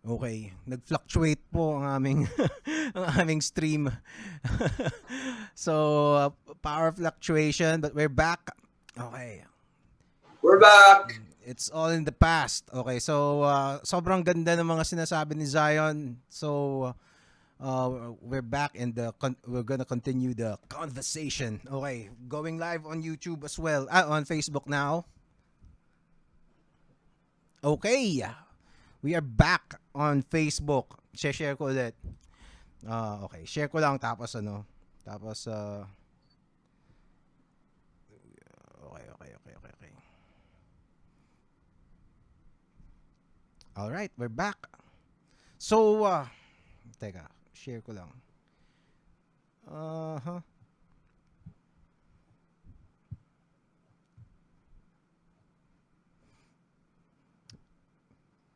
Okay, nag-fluctuate po ang aming ang aming stream. So, power fluctuation, but we're back. Okay. We're It's back. it's all in the past. Okay, so sobrang ganda ng mga sinasabi ni Zion. So, we're back and we're gonna continue the conversation. Okay, going live on YouTube as well. On Facebook now. Okay, we are back on Facebook. Share ko ulit. Okay, share ko lang tapos ano. Tapos okay. All right, we're back. So, teka, share ko lang. Uh-huh.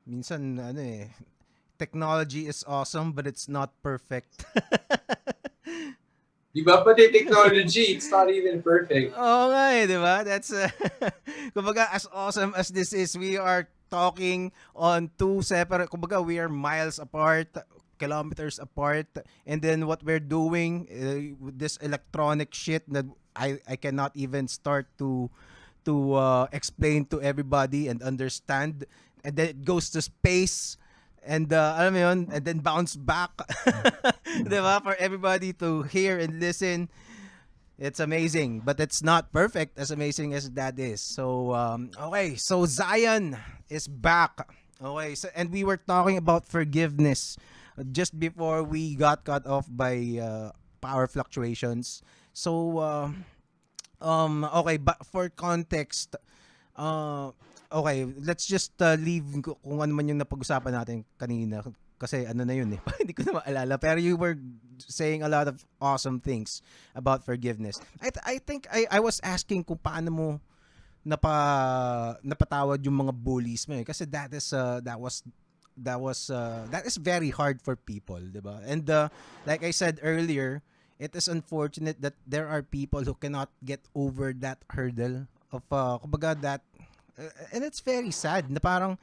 Minsan ano technology is awesome but it's not perfect. Di ba pati technology, it's not even perfect. Oo nga di ba? That's, kumbaga, as awesome as this is, we are talking on two separate, kumbaga, we are miles apart, kilometers apart, and then what we're doing, with this electronic shit that I cannot even start to explain to everybody and understand, and then it goes to space, and alam mo yun, and then bounce back, di ba? For everybody to hear and listen. It's amazing, but it's not perfect as amazing as that is. So, okay, so Zion is back. Okay, so, and we were talking about forgiveness just before we got cut off by power fluctuations. So, okay, but for context, okay, let's just leave kung ano man yung napag-usapan natin kanina kasi ano na yun eh. Hindi ko na maalala. Pero you were saying a lot of awesome things about forgiveness. I think I was asking kung paano mo napatawad yung mga bullies mo eh. Kasi that is very hard for people, 'di ba? And like I said earlier, it is unfortunate that there are people who cannot get over that hurdle of kumbaga that and it's very sad na parang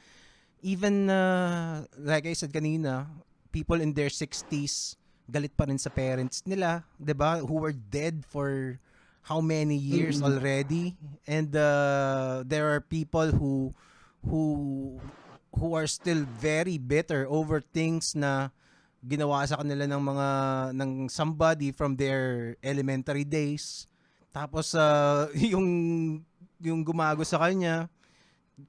even like I said kanina, people in their 60s galit pa rin sa parents nila, 'di ba? Who were dead for how many years Mm-mm. already, and there are people who who are still very bitter over things na ginawa sa kanila ng somebody from their elementary days. Tapos yung gumago sa kanya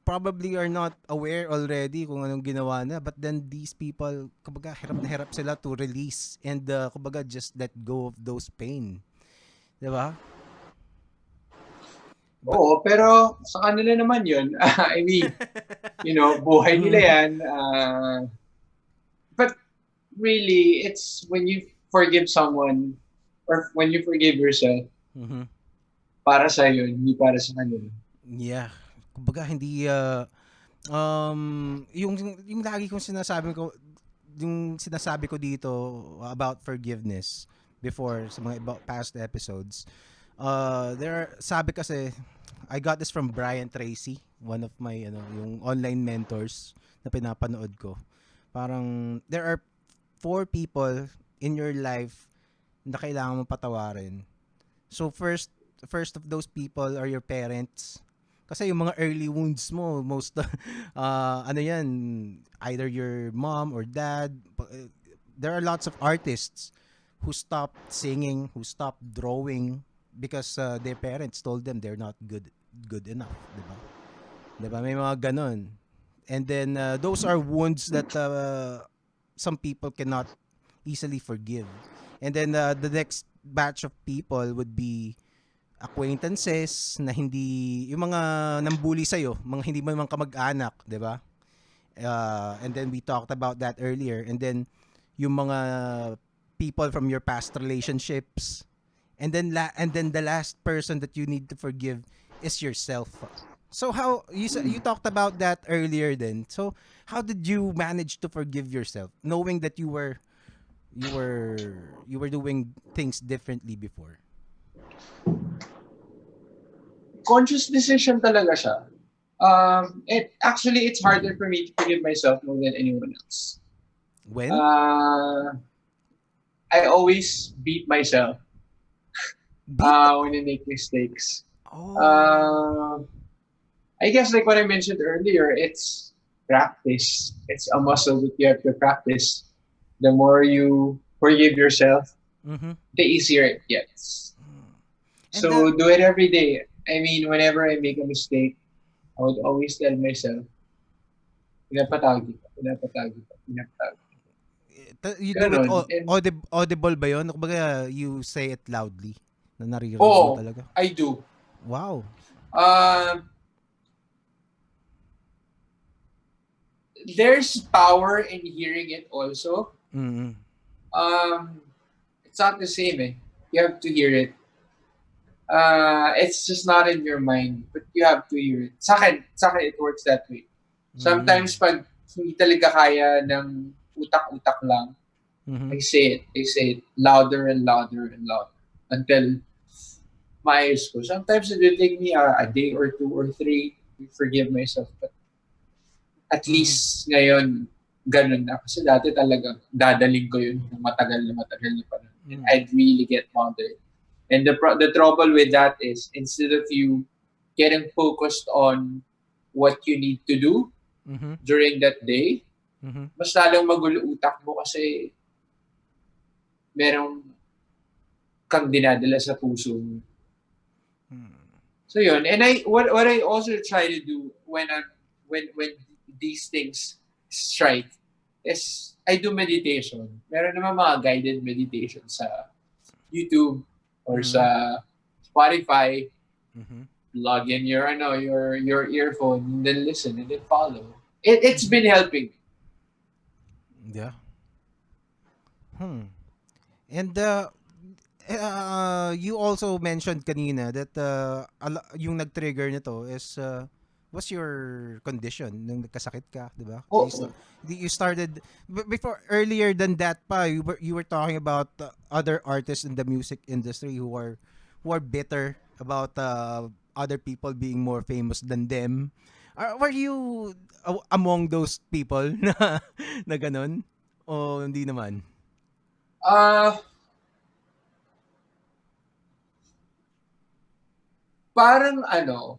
probably are not aware already kung anong ginawa na, but then these people kumbaga hirap na hirap sila to release and kumbaga just let go of those pain, 'di ba? But Oo, pero sa kanila naman yun. I mean, buhay nila yan. But really, it's when you forgive someone or when you forgive yourself, mhm. para sa yun, hindi para sa kanila. Yeah. Kumbaga hindi yung lagi kong sinasabi ko dito about forgiveness before sa mga past episodes. Sabi kasi I got this from Brian Tracy, one of my yung online mentors na pinapanood ko. Parang there are four people in your life na kailangan mong patawarin. So first of those people are your parents. Kasi yung mga early wounds mo, most ano yan, either your mom or dad. There are lots of artists who stopped singing, who stopped drawing because their parents told them they're not good enough, 'di ba? 'Di ba? May mga ganon. And then those are wounds that some people cannot easily forgive. And then the next batch of people would be acquaintances na hindi yung mga nambuli sa mga hindi mo naman kamag-anak, 'di ba? And then we talked about that earlier. And then yung mga people from your past relationships. And then the last person that you need to forgive is yourself. So how you talked about that earlier then. So how did you manage to forgive yourself knowing that you were you were doing things differently before? Conscious decision talaga siya. Actually, it's harder for me to forgive myself more than anyone else. When? Uh, I always beat myself Beat? when I make mistakes. Oh. Uh, I guess like what I mentioned earlier, it's practice. It's a muscle that you have to practice. The more you forgive yourself, Mm-hmm. the easier it gets. And the So do it every day. I mean, whenever I make a mistake, I would always tell myself, pinapatawag kita, pinapatawag kita, pinapatawag kita. you do it Ganon. And audible ba yun? Kumbaga, you say it loudly na naririnig mo oo, talaga. I do. Wow. Um, there's power in hearing it also. Mm-hmm. Um, it's not the same eh. You have to hear it. It's just not in your mind, but you have to hear it. Sa akin it works that way. Mm-hmm. Sometimes pag hindi talaga kaya ng utak-utak lang, Mm-hmm. I say it louder and louder and louder until maayos ko. Sometimes it will take me a day or two or three to forgive myself. But at Mm-hmm. least ngayon, ganun na. Kasi dati talaga, dadaling ko yun ng matagal na panahon. And Mm-hmm. I'd really get bothered. And the trouble with that is, instead of you getting focused on what you need to do Mm-hmm. during that day, Mm-hmm. mas lalong magulo utak mo kasi merong kang dinadala sa puso mo. So yun, and what I also try to do when when these things strike is I do meditation. Meron naman mga guided meditation sa YouTube or Mm-hmm. sa Spotify. Mm-hmm. Plug in your your earphone and then listen and then follow. It's Mm-hmm. been helping. Yeah. Hmm. And you also mentioned kanina that yung nag-trigger nito is what's your condition nung nagkasakit ka, 'di ba? Oh, You started before earlier than that pa you were talking about other artists in the music industry who are bitter about other people being more famous than them. Were you among those people na ganun? O hindi naman? uh, parang ano,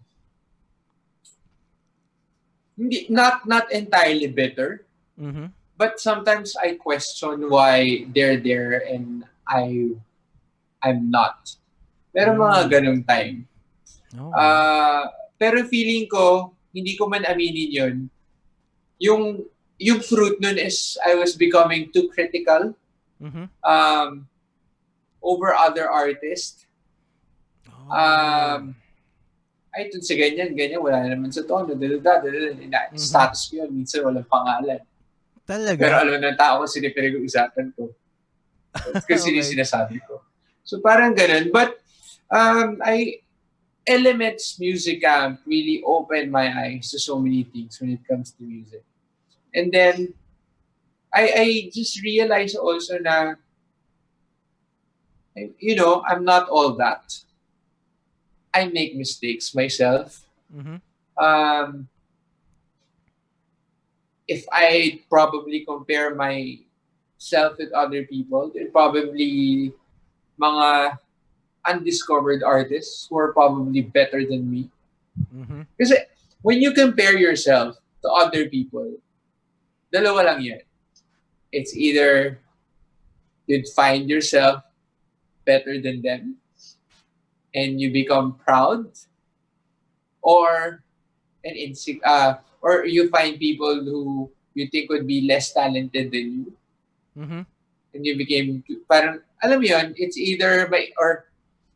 hindi not entirely bitter, Mhm. but sometimes I question why they're there and I'm not. Pero mga Mm. ganung time. Okay. Uh, pero feeling ko, hindi ko man aminin yun, yung yung fruit nun is I was becoming too critical Mhm. um, over other artists. Oh. Um, ay, ito si ganyan, ganyan, wala naman sa tono, Mhm. status ko yun, minsan walang pangalan. Pero Talaga? alam ng tao kung sino pinag-uusapan ko. Kasi sino yung Okay. sinasabi ko. So parang ganun. But I Elements Music Camp really opened my eyes to so many things when it comes to music. And then I just realized also na, you know, I'm not all that. I make mistakes myself. Mhm. Um, if I probably compare myself with other people, they're probably mga undiscovered artists who are probably better than me. Mhm. Kasi when you compare yourself to other people, dalawa lang yan. It's either you'd find yourself better than them and you become proud, or or you find people who you think would be less talented than you Mhm. and you became parang alam mo yun, it's either by or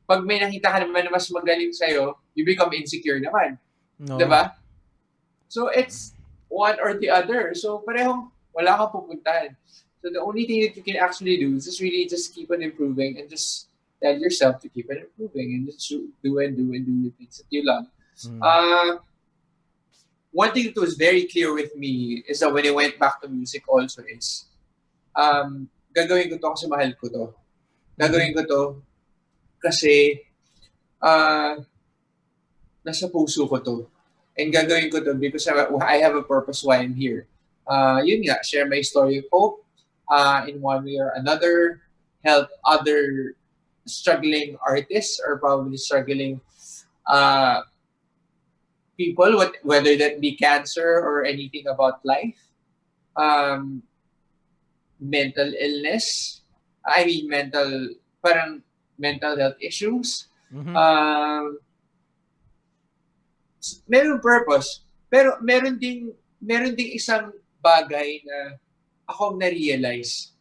pag may nakita ka naman na mas magaling sa'yo, you become insecure naman. No. 'Di ba? So it's one or the other. So parehong wala kang pupuntahan. So the only thing that you can actually do is just really just keep on improving and just tell yourself to keep on improving and just do the things that you love. Mm. Uh, One thing that was very clear with me is that when I went back to music also is gagawin ko to kasi mahal ko to. Mhm. Gagawin ko to kasi uh, nasa puso ko to. And gagawin ko to because I have a purpose why I'm here. Yun nga, share my story of hope, in one way or another, help other struggling artists or probably struggling uh, people, whether that be cancer or anything about life, um, mental illness, parang mental health issues. Mhm. Um, Meron purpose, pero meron ding isang bagay na ako na-realize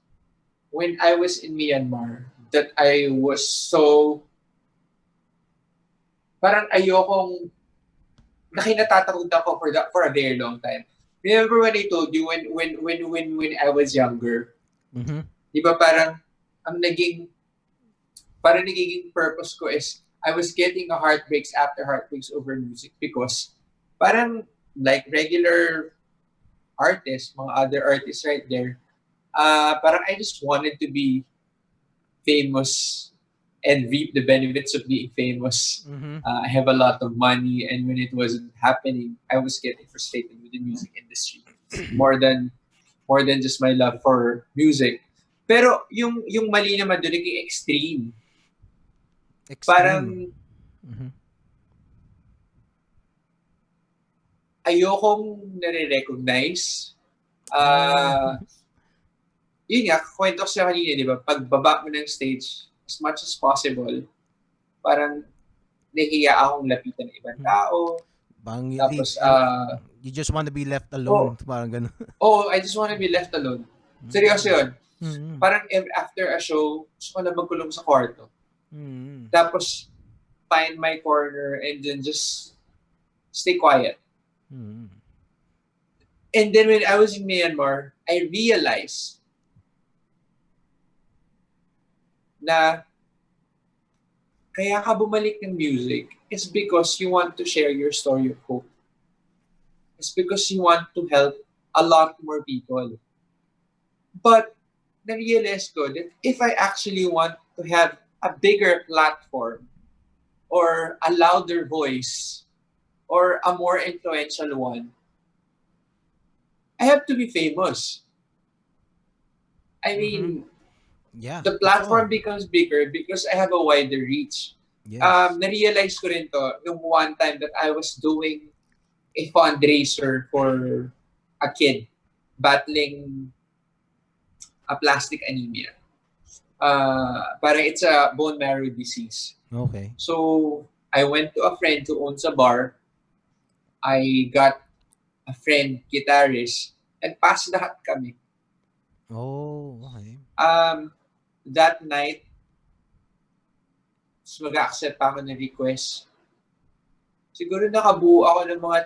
when I was in Myanmar that I was so parang ayokong nakinatatakot ako for a very long time. Remember when I told you when I was younger, Mhm. di ba ang nagiging purpose ko is I was getting a heartbreaks after heartbreaks over music because parang like regular artists, mga other artists right there, parang I just wanted to be famous and reap the benefits of being famous. Mhm. I have a lot of money, and when it wasn't happening, I was getting frustrated with the music industry more than more than just my love for music. Pero yung mali naman doon naging extreme. Extreme. Parang Mhm. ayokong nare-recognize. Oh. Yun nga, kwento ko sa kanina, di ba? Pagbaba mo ng stage, as much as possible, parang nahihiya akong lapitan ng ibang tao. Bang you leave, Tapos, you just want to be left oh, alone, parang ganun. I just wanna be left alone. Seryoso yun. Mm. Parang after a show, gusto ko na magkulong sa kwarto. Mm. Tapos, find my corner and then just stay quiet. Mm. And then when I was in Myanmar, I realized na kaya ka bumalik ng music is because you want to share your story of hope. It's because you want to help a lot more people. But na-realize ko that if I actually want to have a bigger platform or a louder voice or a more influential one, I have to be famous. I Mhm. mean, Yeah, the platform totoo. becomes bigger because I have a wider reach. Yes. Na-realize ko rin to nung one time that I was doing a fundraiser for a kid battling a plastic anemia. Parang it's a bone marrow disease. Okay. So, I went to a friend who owns a bar. I got a friend, guitarist, and pass lahat kami. Oh, okay. That night, mag-accept ako ng request. Siguro nakabuo ako ng mga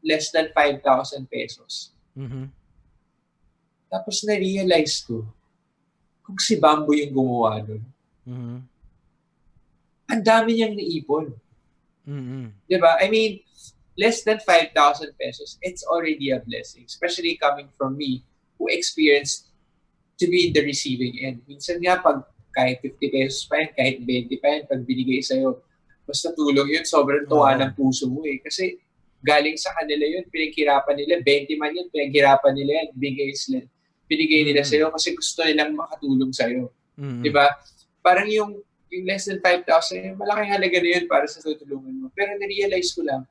less than 5,000 pesos. Mhm. Tapos na-realize ko, kung si Bambo yung gumawa nun, Mhm. ang dami niyang naipon. Mhm. Diba? I mean, less than 5,000 pesos, it's already a blessing. Especially coming from me, who experienced to be in the receiving end. Minsan nga, pag kahit 50 pesos pa yan, kahit 20 pa yan, pag binigay sa'yo, basta tulong yun, sobrang tuwa Oo. ng puso mo eh. Kasi galing sa kanila yun, pinaghirapan nila, 20 man yun, pinaghirapan nila yan, binigay nila Mhm. sa'yo kasi gusto nilang makatulong sa'yo. Mhm. Diba? Parang yung less than 5,000, malaking halaga na yun para sa tutulungan mo. Pero na-realize ko lang,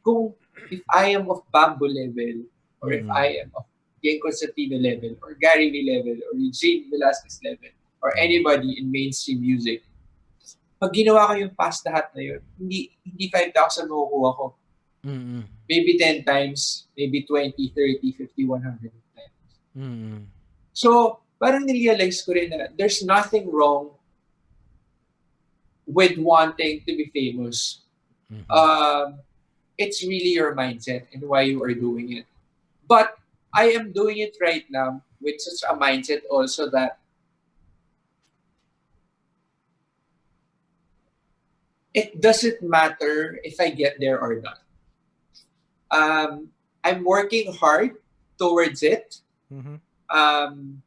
kung if I am of Bamboo level, or if Mhm. I am of Jane Constantino level, or Gary Vee level, or Eugene Velasquez level, or Oo. anybody in mainstream music, pag ginawa ko yung past lahat na yun, hindi 5,000 makukuha ko. Mhm. Maybe 10 times, maybe 20, 30, 50, 100 times. Mhm. So, parang nirealize ko rin na there's nothing wrong with wanting to be famous. Mhm. It's really your mindset and why you are doing it. But I am doing it right now with such a mindset also that it doesn't matter if I get there or not. I'm working hard towards it. Mhm. Um,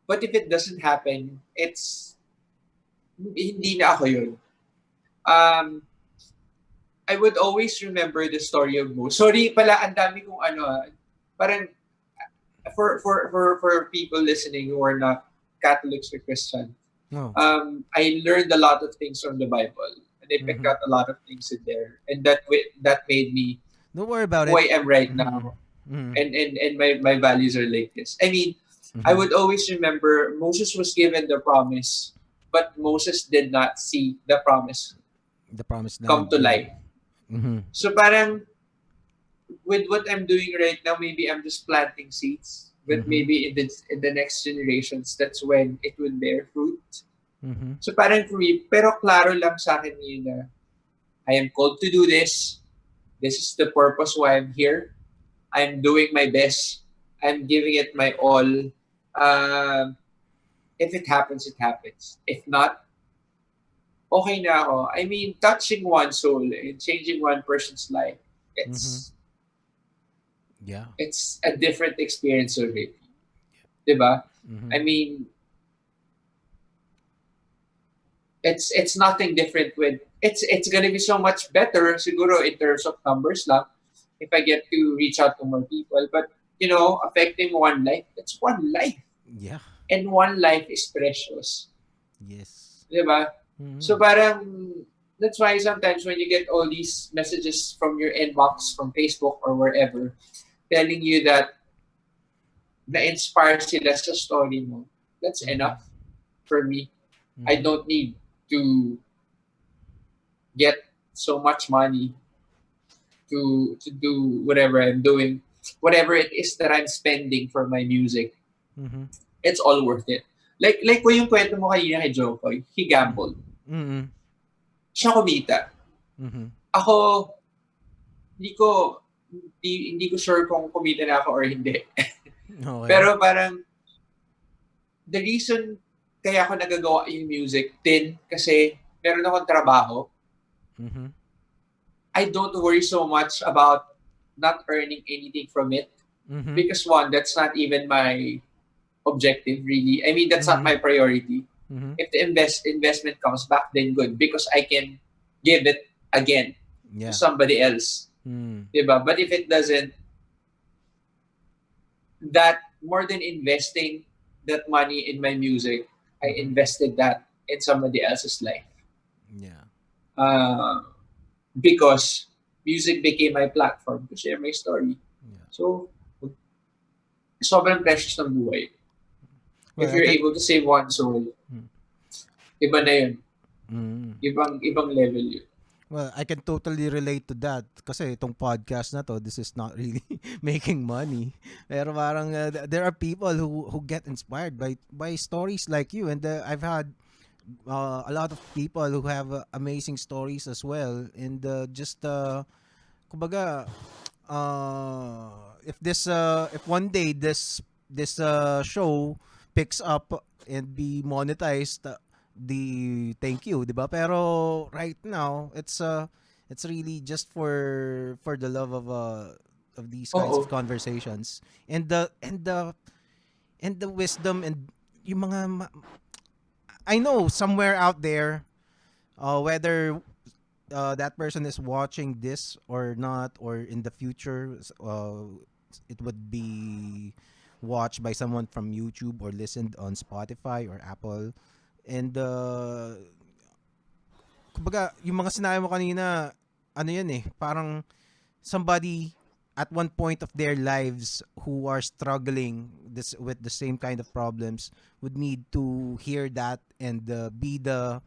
but if it doesn't happen, hindi na ako yun. Um, I would always remember the story of Mo. Sorry pala, ang dami kong parang for people listening who are not Catholics or Christian, No. I learned a lot of things from the Bible, and I picked Mm-hmm. out a lot of things in there, and that made me Don't worry about who it. I am right Mm-hmm. now, Mm-hmm. and my values are like this. I mean, I Mm-hmm. would always remember Moses was given the promise, but Moses did not see the promise The promised come land. to Yeah. life. Mm-hmm. So parang with what I'm doing right now, maybe I'm just planting seeds. But Mm-hmm. maybe in the next generations, that's when it will bear fruit. Mm-hmm. So parang for me, pero klaro lang sa akin yun na I am called to do this. This is the purpose why I'm here. I'm doing my best. I'm giving it my all. Um, if it happens, it happens. If not, okay na ako. I mean, touching one soul and changing one person's life, Mm-hmm. it's Yeah. it's a different experience already. Diba? Mm-hmm. I mean, it's nothing different with it's gonna be so much better siguro in terms of numbers lang if I get to reach out to more people. But affecting one life, that's one life. Yeah. And one life is precious. Yes. Diba? Mm-hmm. So parang that's why sometimes when you get all these messages from your inbox from Facebook or wherever telling you that na-inspire sila sa story mo, that's Mm-hmm. enough for me. I Mm-hmm. don't need to get so much money to do whatever I'm doing, whatever it is that I'm spending for my music. Mm-hmm. It's all worth it. Like ko yung kwento mo kanina kay Jokoy, he gambled. Mm-hmm. Siya kumita. Mm-hmm. Ako, hindi ko sure kung kumita na ako or hindi. Okay. Pero parang the reason kaya ako nagagawa yung music din kasi meron akong trabaho. Mm-hmm. I don't worry so much about not earning anything from it Mm-hmm. because one, that's not even my objective really. I mean, that's not Mm-hmm. my priority. Mm-hmm. If the investment comes back, then good because I can give it again to Yeah. somebody else. Mm. Diba? But if it doesn't, that more than investing that money in my music, I Mm-hmm. invested that in somebody else's life. Yeah. Uh, because music became my platform to share my story. Yeah. So, sobrang precious ng buhay. Well, If I you're can. able to save one soul, Mm. iba na yun. Mm. Ibang level yun. Well, I can totally relate to that kasi itong podcast na to, this is not really making money. Pero parang there are people who get inspired by stories like you, and I've had a lot of people who have amazing stories as well, and just kumbaga if one day this show picks up and be monetized, the thank you, 'di ba? Pero right now it's really just for the love of these kinds of Oo. conversations, and the wisdom, and yung mga I know somewhere out there, whether that person is watching this or not, or in the future it would be watched by someone from YouTube or listened on Spotify or Apple. And kumbaga yung mga sinabi mo kanina, ano yan eh, parang somebody at one point of their lives who are struggling this with the same kind of problems would need to hear that, and be the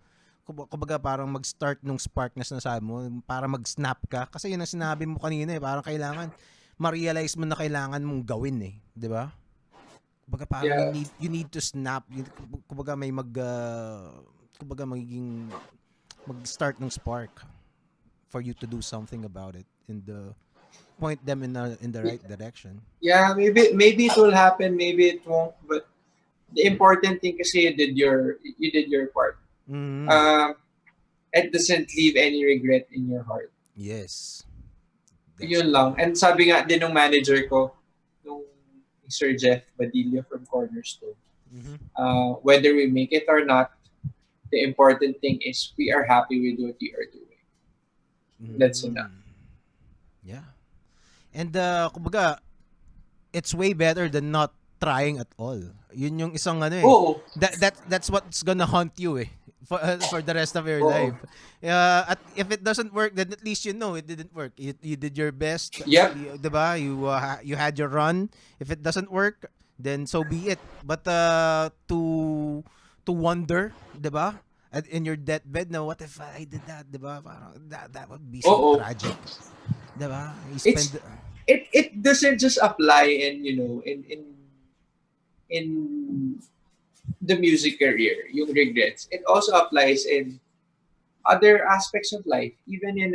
kumbaga parang mag-start nung spark na sinasabi mo para mag-snap ka, kasi yun ang sinabi mo kanina eh, parang kailangan ma-realize mo na kailangan mong gawin eh, 'di ba? Kumbaga parang Yeah. you need to snap. Kumbaga may kumbaga magiging mag-start ng spark for you to do something about it, and point them in the right direction. Yeah, maybe it will happen, maybe it won't, but the important thing kasi you did your part. Mm. Um, it doesn't leave any regret in your heart. Yes. That's Yun true. lang. And sabi nga din ng manager ko, nung Sir Jeff Badillo from Cornerstone, Mm-hmm. whether we make it or not, the important thing is we are happy with what we are doing. That's enough. Mm. Yeah. And kumbaga it's way better than not trying at all. Yun yung isang ano eh. Oo. That's what's gonna haunt you eh for the rest of your Oo. life. At if it doesn't work, then at least you know it didn't work. You did your best. Yep. You, 'di ba? You had your run. If it doesn't work, then so be it. But to wonder, 'di ba? In your deathbed, na what if I did that, 'di ba? Parang that would be so Oo. tragic. 'Di ba? You It's spend it doesn't just apply in, in the music career, yung regrets. It also applies in other aspects of life, even in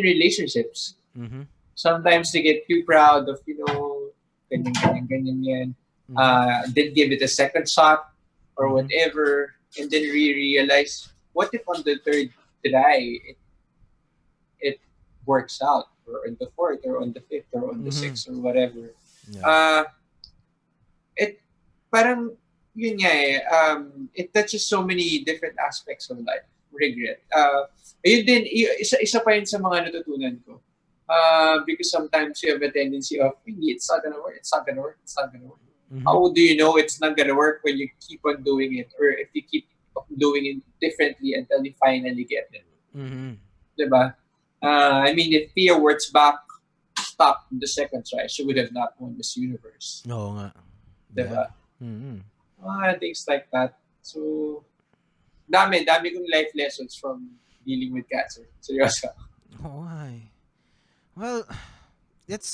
relationships. Mhm. Sometimes they get too proud of, ganyan, ganyan, ganyan yan. Mhm. Then give it a second shot or Mhm. whatever, and then realize, what if on the third try it works out, or on the fourth, or on the fifth, or on the Mhm. sixth, or whatever. Yeah. Uh, it parang yun nga eh, it touches so many different aspects of life. Regret. Ayun din, isa pa yun sa mga natutunan ko. Because sometimes you have a tendency of, hindi, it's not gonna work, it's not gonna work, it's not gonna work. Mhm. How do you know it's not gonna work when you keep on doing it, or if you keep doing it differently until you finally get it? Mhm. Diba? I mean, if Pia Wurtzbach stopped the second try, she would have not won this universe. Oo nga. Yeah. Diba? Mhm. Things like that. So, dami kong life lessons from dealing with cancer. Seryoso. Oh, why? Well, it's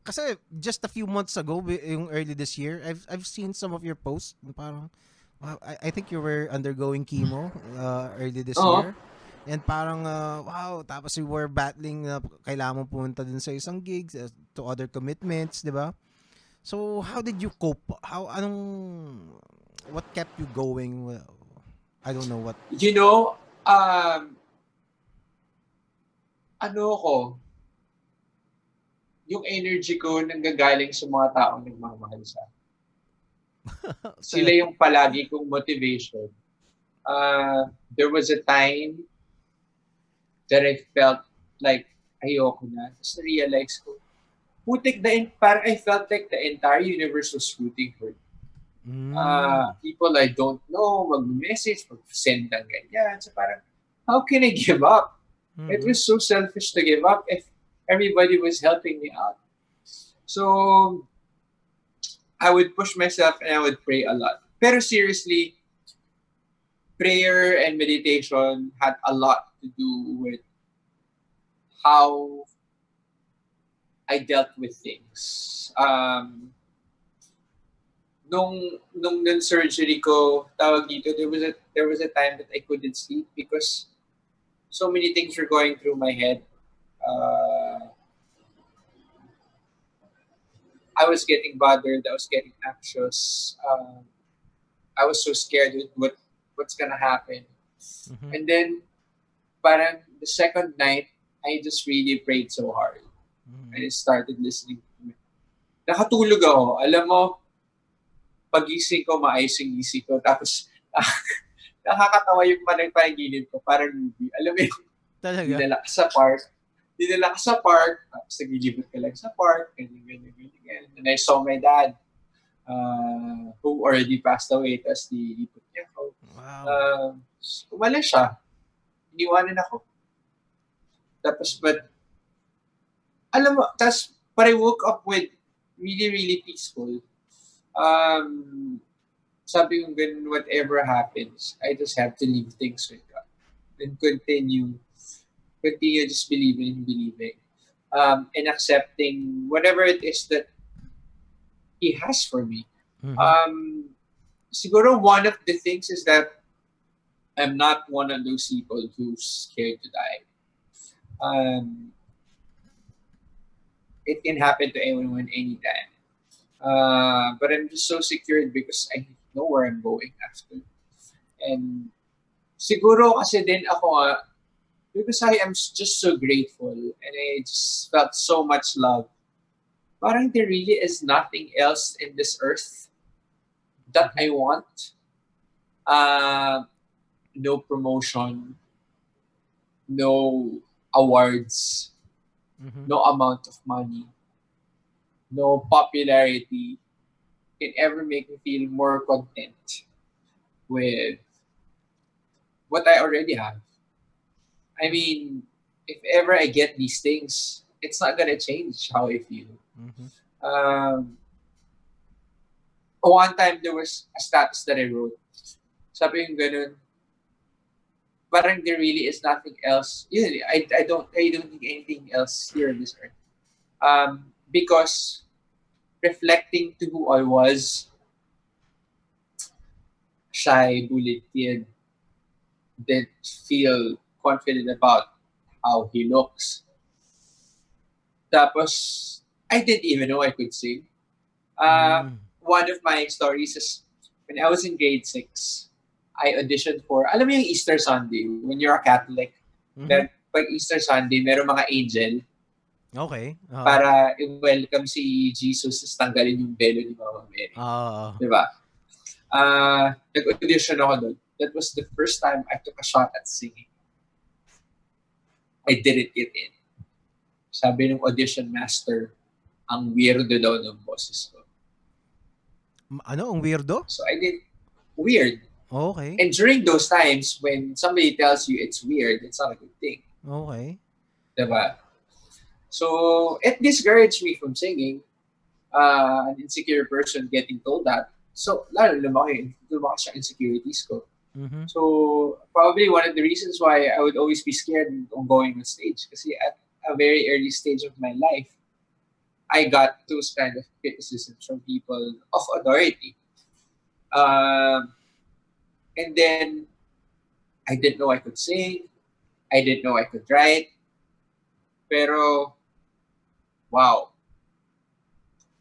kasi just a few months ago, yung early this year, I've seen some of your posts. Parang wow, I think you were undergoing chemo early this Oo. year. And parang wow, tapos you were battling na kailangan mong pumunta dun sa isang gigs, to other commitments, 'di ba? So, how did you cope? What kept you going? Well, I don't know what. You know, ano ko, yung energy ko nanggagaling sa mga taong nagmamahal sa akin. Sila Talaga. yung palagi kong motivation. There was a time that I felt like ayoko na. Tapos na-realize ko, parang I felt like the entire universe was rooting for me. Mm. People I don't know, mag-message, mag-send ng ganyan. So parang, how can I give up? It Mhm. was so selfish to give up if everybody was helping me out. So, I would push myself and I would pray a lot. Pero seriously, prayer and meditation had a lot to do with how I dealt with things. Nung surgery ko, tawag dito, there was a time that I couldn't sleep because so many things were going through my head. I was getting bothered. I was getting anxious. I was so scared with what's gonna happen. Mhm. And then, parang the second night, I just really prayed so hard. Mhm. And I started listening to him. Nakatulog ako. Alam mo, pagising ko, maayos yung gising ko. Tapos, nakakatawa yung panaginip ko. Parang movie. Alam mo yung Talaga. dinala ka sa park. Tapos naglilibot ka lang sa park. Ganyan. And I saw my dad, who already passed away. Tapos nilipot niya ako. Wow. Umalis siya. Iniwanan ako. Tapos, but, alam mo, but I woke up with really, really peaceful. Sabi ko ganun, whatever happens, I just have to leave things with God. And continue just believing. And accepting whatever it is that He has for me. Mhm. Siguro one of the things is that I'm not one of those people who's scared to die. It can happen to anyone anytime. But I'm just so secured because I know where I'm going after. And siguro kasi din ako because I am just so grateful and I just felt so much love. Parang there really is nothing else in this earth that I want. No promotion, no awards, Mhm. no amount of money. no popularity can ever make me feel more content with what I already have. I mean, if ever I get these things, it's not gonna change how I feel. Mm-hmm. Um, One time there was a status that I wrote. Sabi yung ganun, parang there really is nothing else. Yun, I don't think anything else here on this earth. Because reflecting to who I was, shy, bullied kid, didn't feel confident about how he looks. Tapos, I didn't even know I could sing. Mm-hmm. One of my stories is when I was in grade 6, I auditioned for, alam mo yung Easter Sunday, when you're a Catholic, Mm-hmm. then pag Easter Sunday, meron mga angel Okay. para i-welcome si Jesus sa tanggalin yung belo ni Mama Mary. Uh, Di ba? Nag-audition ako doon. That was the first time I took a shot at singing. I didn't get in. Sabi ng audition master, ang weirdo daw ng boses ko. ano? Ang weirdo? So I did weird. Okay. And during those times, when somebody tells you it's weird, it's not a good thing. Okay. Diba? So it discouraged me from singing. An insecure person getting told that. So lalo lumaki siya insecurities ko. Mm-hmm. So probably one of the reasons why I would always be scared of going on stage. Kasi at a very early stage of my life, I got those kind of criticisms from people of authority. And then I didn't know I could sing. I didn't know I could write. Pero, wow.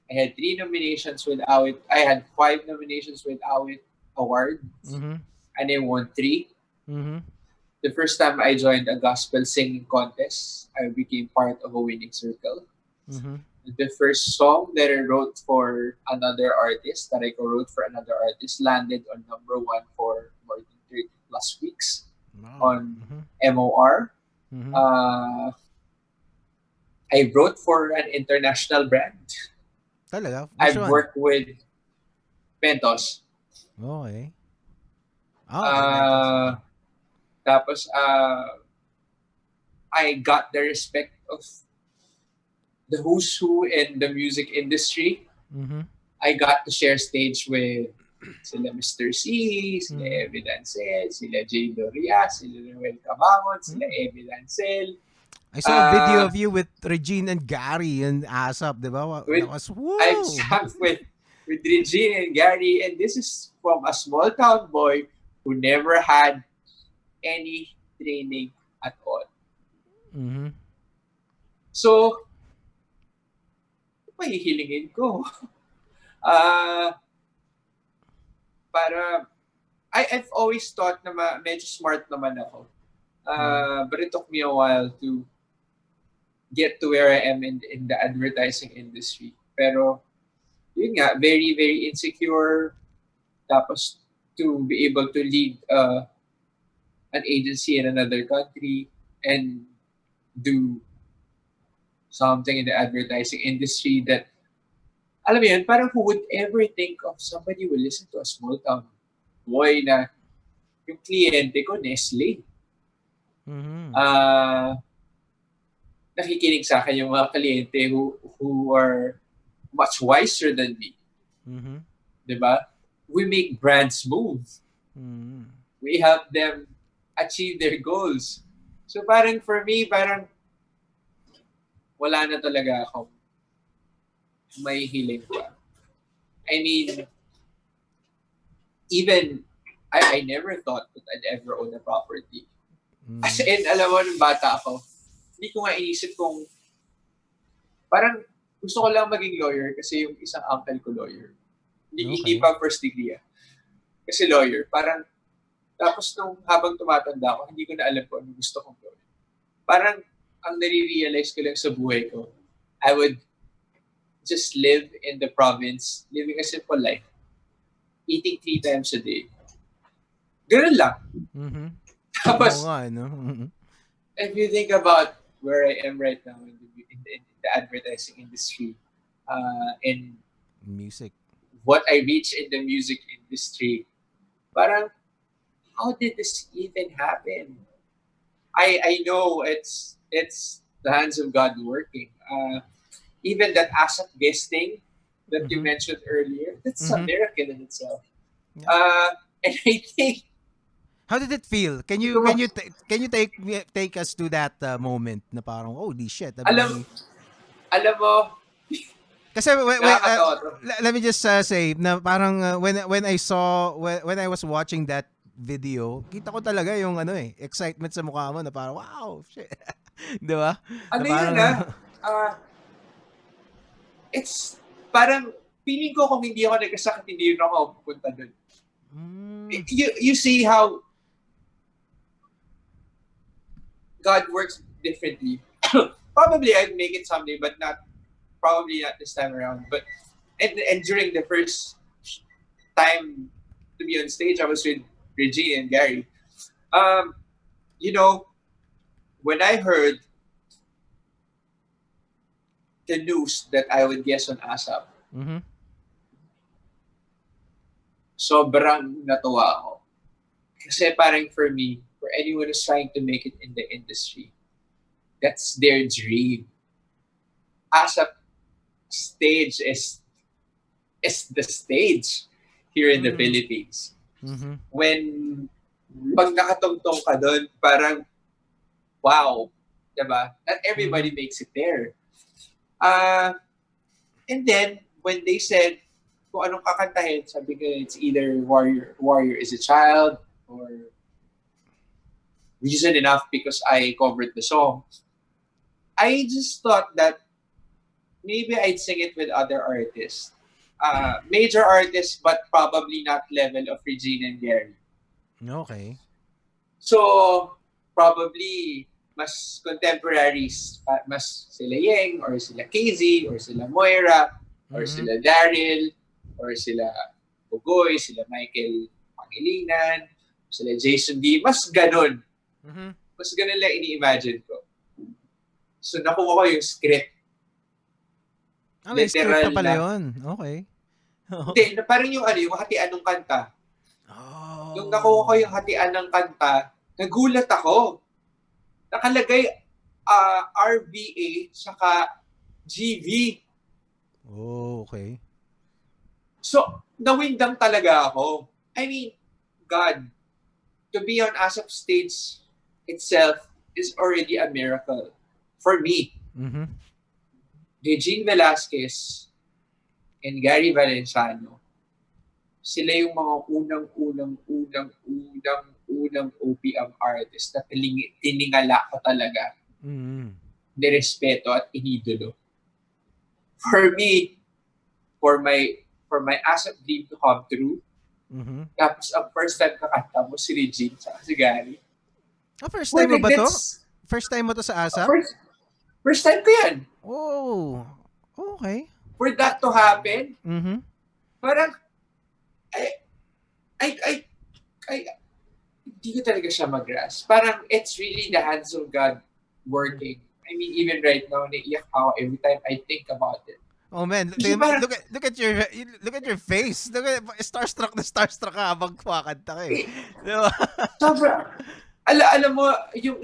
I had 3 nominations with Awit. I had 5 nominations with Awit Award. Mm-hmm. And I won 3. Mm-hmm. The first time I joined a gospel singing contest, I became part of a winning circle. Mm-hmm. The first song that I wrote for another artist, that I co-wrote for another artist, landed on number 1 for more than 30 plus weeks Wow. on Mm-hmm. MOR. Mm-hmm. I wrote for an international brand. Talaga? Which I've one? worked with Pentos. Okay. Oh, okay. Mentos. Okay. Tapos, I got the respect of the who's who in the music industry. Mm-hmm. I got to share stage with sila Mr. C, sila Mm-hmm. Evie Lancel, sila Jay Doria, sila Noel Cabangon, sila Mm-hmm. Evie Lancel. I saw a video of you with Regine and Gary and ASAP, di ba? That With, was, I've woo! sung with Regine and Gary, and this is from a small town boy who never had any training at all. Mm-hmm. So, mahihilingin ko. Para, I've always thought na medyo smart naman ako. But it took me a while to get to where I am in the advertising industry. Pero, yun nga, very, very insecure. Tapos, to be able to lead an agency in another country and do something in the advertising industry that, alam mo yun, parang who would ever think of somebody will listen to a small town boy na yung kliyente ko, Nestle. Mm-hmm. Nakikinig sa akin yung mga kliyente who are much wiser than me. Mm-hmm. Diba? We make brands move. Mm-hmm. We help them achieve their goals. So parang for me, parang wala na talaga akong may hiling pa. I mean, even I never thought that I'd ever own a property. As in, alam mo, nung bata ako, hindi ko nga inisip kung parang gusto ko lang maging lawyer kasi yung isang uncle ko lawyer. Hindi pa first degree. Kasi lawyer. Parang, tapos nung habang tumatanda ako, hindi ko na alam kung ano gusto kong gawin. Parang, ang nare-realize ko lang sa buhay ko, I would just live in the province, living a simple life, eating 3 times a day. Ganun lang. Mm-hmm. Tapos, Mm-hmm. if you think about where I am right now in the advertising industry, and Music. what I reached in the music industry. Parang, how did this even happen? I know it's the hands of God working. Even that ASAP guesting that you Mm-hmm. mentioned earlier, that's a Mm-hmm. miracle in itself. Yeah. Uh, and I think, How did it feel? Can hindi you ko can ma- you can you take us to that moment na parang holy shit, I'm alam, really. alam mo, Kasi wait, nakakatawa to. let me just say na parang when I was watching that video, kita ko talaga yung excitement sa mukha mo na parang wow, shit. 'Di ba? Na Ano yun parang uh, it's parang, feeling ko kung hindi ako nagkasakit, hindi rin ako pupunta dun. mm, You see how God works differently. Probably I'd make it someday, but probably not this time around. But and during the first time to be on stage, I was with Regina and Gary. Um, you know, when I heard the news that I would guest on ASAP, mhm. sobrang natuwa ako. Kasi parang for me, for anyone who's trying to make it in the industry, that's their dream. ASAP stage is the stage here in the Mm. Philippines. Mhm. When pag nakatungtong ka doon, parang wow, diba? Not everybody Mhm. makes it there. Uh, and then, when they said, kung anong kakantahin, sabi ko, it's either Warrior is a Child, or Reason Enough because I covered the song. I just thought that maybe I'd sing it with other artists. Major artists, but probably not level of Regina and Gary. Okay. So, probably, mas contemporaries, mas sila Yeng, or sila KZ, or sila Moira, or Mhm. sila Daryl, or sila Bugoy, sila Michael Pangilinan, sila Jason D. Mas ganun. Mhm. Mas ganun lang ini-imagine ko. So, nakuha ko yung script. May script Literal pa pala na. 'yon. Okay. Hindi, parang yung yung hatian ng kanta. Nung nakuha ko Oh. yung hatian ng kanta, nagulat ako. Nakalagay RVA saka GV. Oh, okay. So, nawindang talaga ako. I mean, God, to be on ASAP stage itself is already a miracle for me. Mhm. Regine Velasquez and Gary Valenciano, sila yung mga unang OPM artist na tiningala ko talaga, Mhm. nirespeto at inidolo. For me, for my ASAP dream to come true, Mhm. tapos ang first time kakanta mo si Regine sa si Gary. First time mo Putik, ba 'to? that's First time mo 'to sa ASAP? first time ko yan. Oh. Okay. For that to happen, Mhm. parang, I, I, I, I, hindi ko talaga siya mag-grasp. Parang, it's really the hands of God working. I mean, even right now, naiiyak ako every time I think about it. Oh man, Kasi parang, look at your face. Look at starstruck na starstruck ka habang kumakanta ka eh. Di ba? sobra. Alam mo,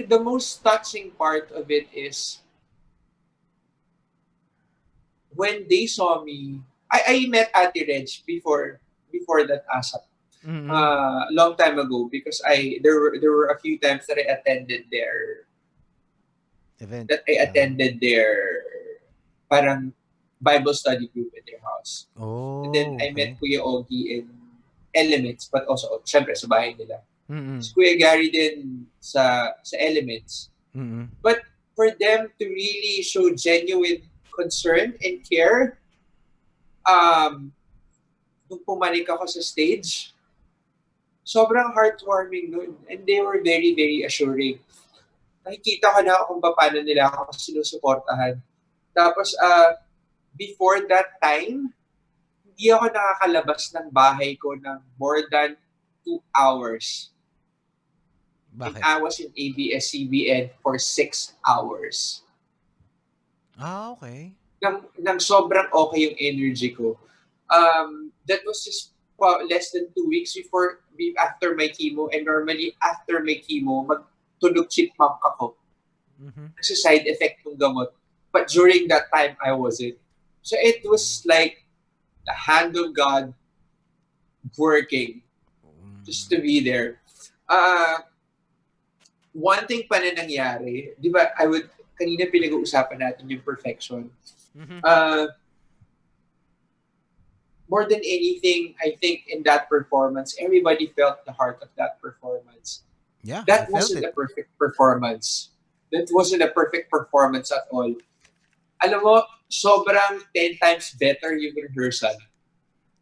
the most touching part of it is when they saw me. I met Ate Reg before that ASAP. Mhm. Long time ago, because there were a few times that I attended Event. their parang Bible study group in their house. And then Oh, I okay. met Kuya Ogie in Elements, but also syempre sa bahay nila. Mhm. Si Kuya Gary din sa Elements. Mhm. But for them to really show genuine concern and care, nung pumanik ako sa stage, sobrang heartwarming nun. And they were very, very assuring. Nakikita ko na kung paano nila ako sinusuportahan. Tapos, before that time, hindi ako nakakalabas ng bahay ko ng more than 2 hours. And Bakit? I was in ABS-CBN for 6 hours. Ah, okay. nang sobrang okay yung energy ko. That was just less than 2 weeks after my chemo, and normally after my chemo, magtulog chipmunk ako. Kasi side effect ng gamot. But during that time, I wasn't. So it was like the hand of God working just to be there. One thing pa na nangyari, di ba, kanina pinag-uusapan natin yung perfection. More than anything, I think in that performance, everybody felt the heart of that performance. Yeah, That I felt wasn't it. a perfect performance. That wasn't a perfect performance at all. Alam mo, sobrang 10 times better yung rehearsal.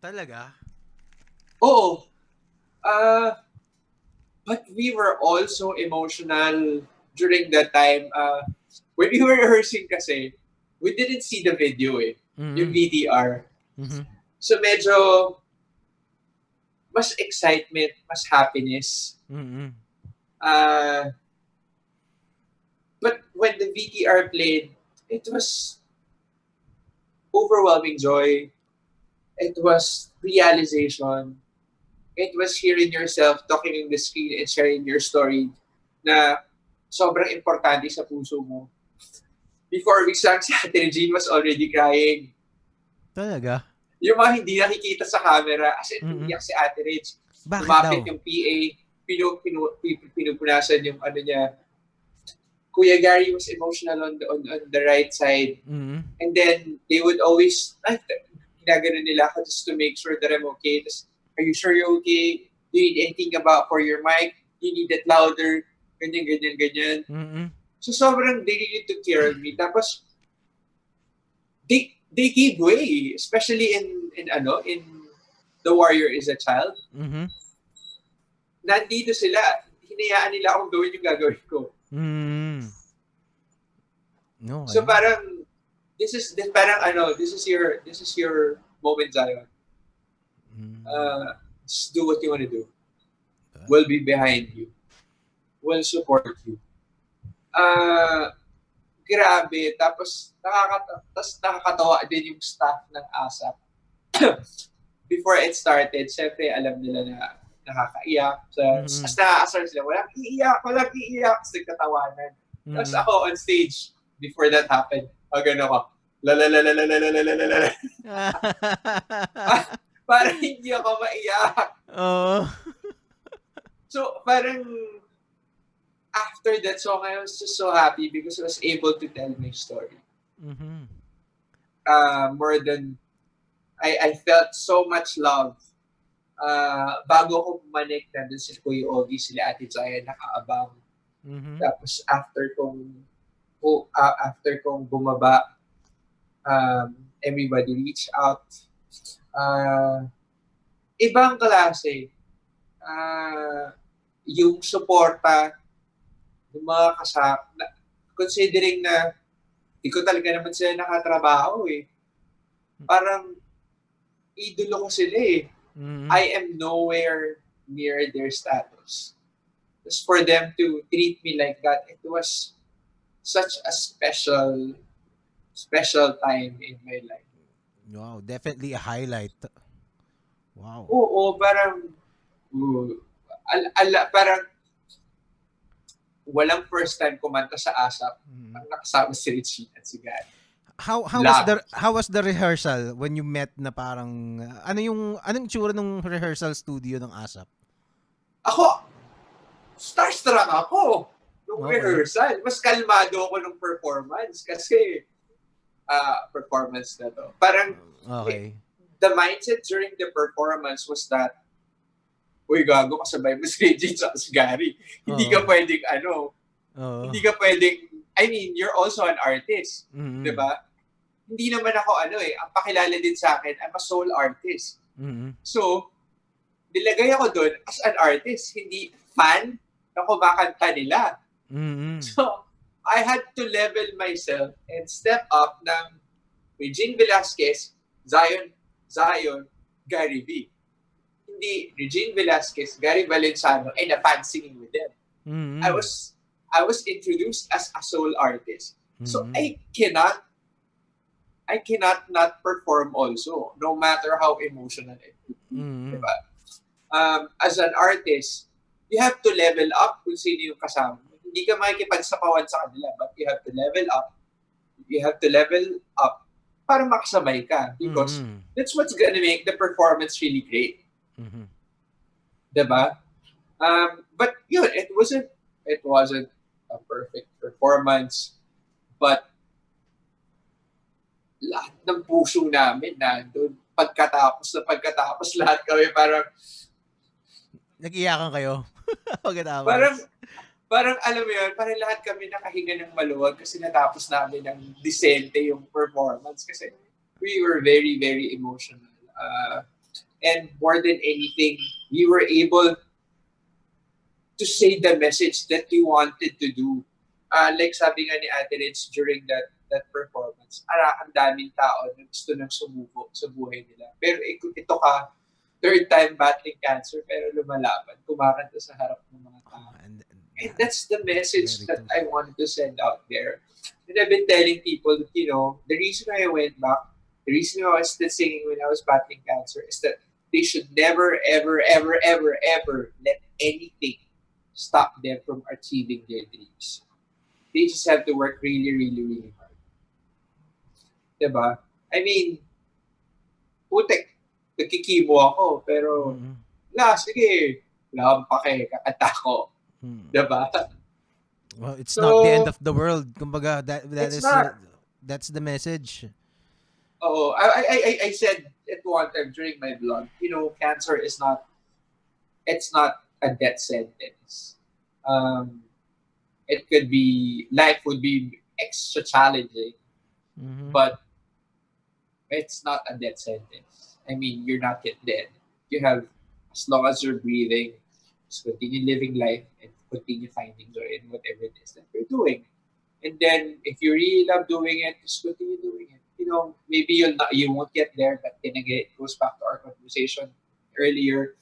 Talaga? Oo. But we were also emotional during that time. When we were rehearsing kasi, we didn't see the video yung VTR. So medyo mas excitement, mas happiness. But when the VTR played, it was overwhelming joy. It was realization. It was hearing yourself talking in the screen and sharing your story na sobrang importante sa puso mo. Before we sang, si Ate Regine was already crying. Talaga? Yung mga hindi nakikita sa camera, as in umiyak si Ate Reg. Bakit Lumapit daw? yung PA, pinupunasan yung ano niya. Kuya Gary was emotional on the right side. And then they would always, ginagano nila ako just to make sure that I'm okay. Just, are you sure you're okay? Do you need anything for your mic? Do you need it louder? Ganyan. So sobrang they really took care of me. Tapos, they gave way, especially in The Warrior is a Child. Nandito sila, hinayaan nila akong gawin yung gagawin ko. No. So parang this is your moment, Zion. Just do what you want to do. We'll be behind you. We'll support you. Grabe. Tapos nakakatawa din yung staff ng ASAP. Before it started, syempre alam nila na nakakaiyak. So, as nakakasar sila, walang iiyak. Tapos nagkatawanan. Tapos ako on stage, before that happened, gano'n ako, la. Parang hindi ako maiyak. So, parang after that song, I was just so happy because I was able to tell my story. More than, I felt so much love. Bago ko bumalik, nandun si Kuya Ogie, sila Ate Jaya, nakaabang. Tapos after kong bumaba, everybody reached out. Ibang klase. Yung suporta ng mga kasama, considering na di ko talaga naman sila nakatrabaho Parang idolo ko sila I am nowhere near their status. Just for them to treat me like that, it was such a special time in my life. Wow, definitely a highlight. Wow. Oo, parang parang walang first time kumanta sa ASAP. Nakasama si Richie at si Gary. How was the rehearsal when you met na parang anong itsura ng rehearsal studio ng ASAP? Ako starstruck ako nung rehearsal. Mas kalmado ako nung performance kasi performance na to. Parang the mindset during the performance was that uy, gago, kasabay mo si Regine sa si Gary. Hindi ka pwedeng hindi ka pwedeng, I mean, you're also an artist. Diba? Hindi naman ako ang pakilala din sa akin, I'm a soul artist. So, nilagay ako doon as an artist, hindi fan na kumakanta nila. So, I had to level myself and step up ng Regine Velasquez, Zion, Gary V. Hindi Regine Velasquez, Gary Valenciano, and a fan singing with them. I was introduced as a soul artist. So I cannot I cannot not perform also, no matter how emotional it could be. Mm-hmm. Diba? As an artist, you have to level up kung sino yung kasama mo. Hindi ka makikipagsapawan sa kanila, but you have to level up. You have to level up para makasabay ka because Mm-hmm. that's what's gonna make the performance really great. Mm-hmm. Diba? But yun, it wasn't a perfect performance, but lahat ng puso namin nandun. Pagkatapos lahat kami Nag-iyakan kayo parang, pagkatapos. parang alam mo yun, parang lahat kami nakahinga ng maluwag kasi natapos namin ng disente yung performance kasi we were very, very emotional. And more than anything, we were able to say the message that we wanted to do. Like sabi nga ni Ate Rich during that performance, ang daming tao na gusto nang sumuko sa buhay nila. Pero ito ka, third time battling cancer, pero lumalaban, kumakanta sa harap ng mga tao. And that's the message that I wanted to send out there. And I've been telling people that, the reason why I went back, the reason why I was still singing when I was battling cancer is that they should never, ever, ever, ever, ever let anything stop them from achieving their dreams. They just have to work really, really, really hard. Diba? I mean, putek, nagkikimo ako, pero, sige, wala akong pake, kakanta ko. Diba? Well, it's So, not the end of the world. Kumbaga, it's not. that's the message. Oh, I said it one time during my vlog, cancer it's not a death sentence. It could be, life would be extra challenging, but it's not a death sentence. I mean, you're not yet dead. You have, as long as you're breathing, just continue living life and continue finding joy in whatever it is that you're doing. And then, if you really love doing it, just continue doing it. Maybe you won't get there, but then again, it goes back to our conversation earlier.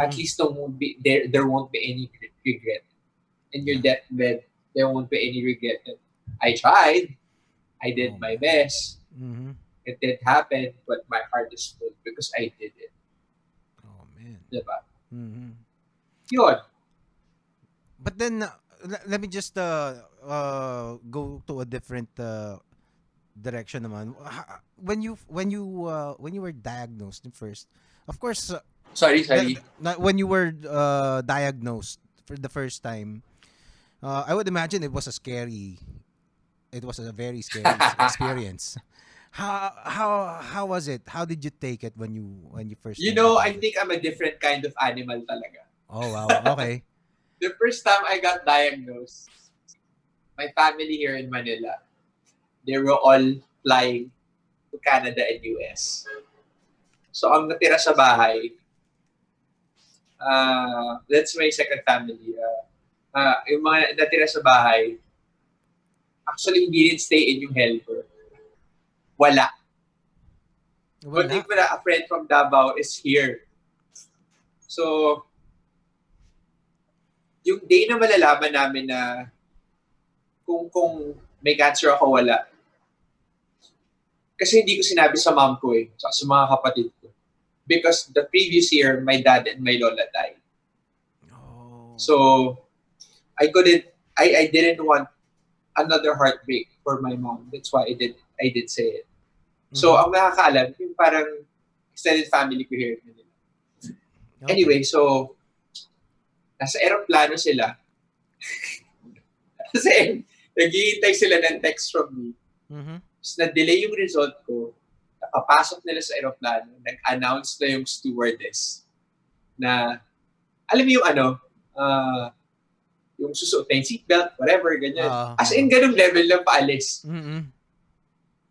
At least there won't be any regret. In your deathbed, there won't be any regret that I tried, I did my best, it didn't happen, but my heart is full because I did it. Oh man. Diba? Yun. But then let me just go to a different direction naman. When you were diagnosed first, of course. Sorry. When you were diagnosed for the first time, I would imagine it was a very scary experience. How was it? How did you take it when you first? I think I'm a different kind of animal talaga. Oh wow. Okay. The first time I got diagnosed, my family here in Manila, they were all flying to Canada and US. So ang natira sa bahay, that's my second family. Yung mga natira sa bahay, actually hindi rin stay in yung helper. Wala. But even a friend from Davao is here. So, yung day na malalaman namin na kung may cancer ako, wala. Kasi hindi ko sinabi sa mom ko sa mga kapatid ko. Because the previous year, my dad and my lola died. Oh. So, I didn't want another heartbreak for my mom. That's why I did say it. So, ang nakakaalam, yung parang extended family ko here. Okay. Anyway, so, nasa aeroplano sila. Kasi, naghihintay sila ng text from me. Tapos, na-delay yung result ko. Nakapasok nila sa aeroplano. Nag-announce na yung stewardess na, alam mo yung yung susuot na yung seatbelt, whatever, ganyan. As in, ganung level lang paalis.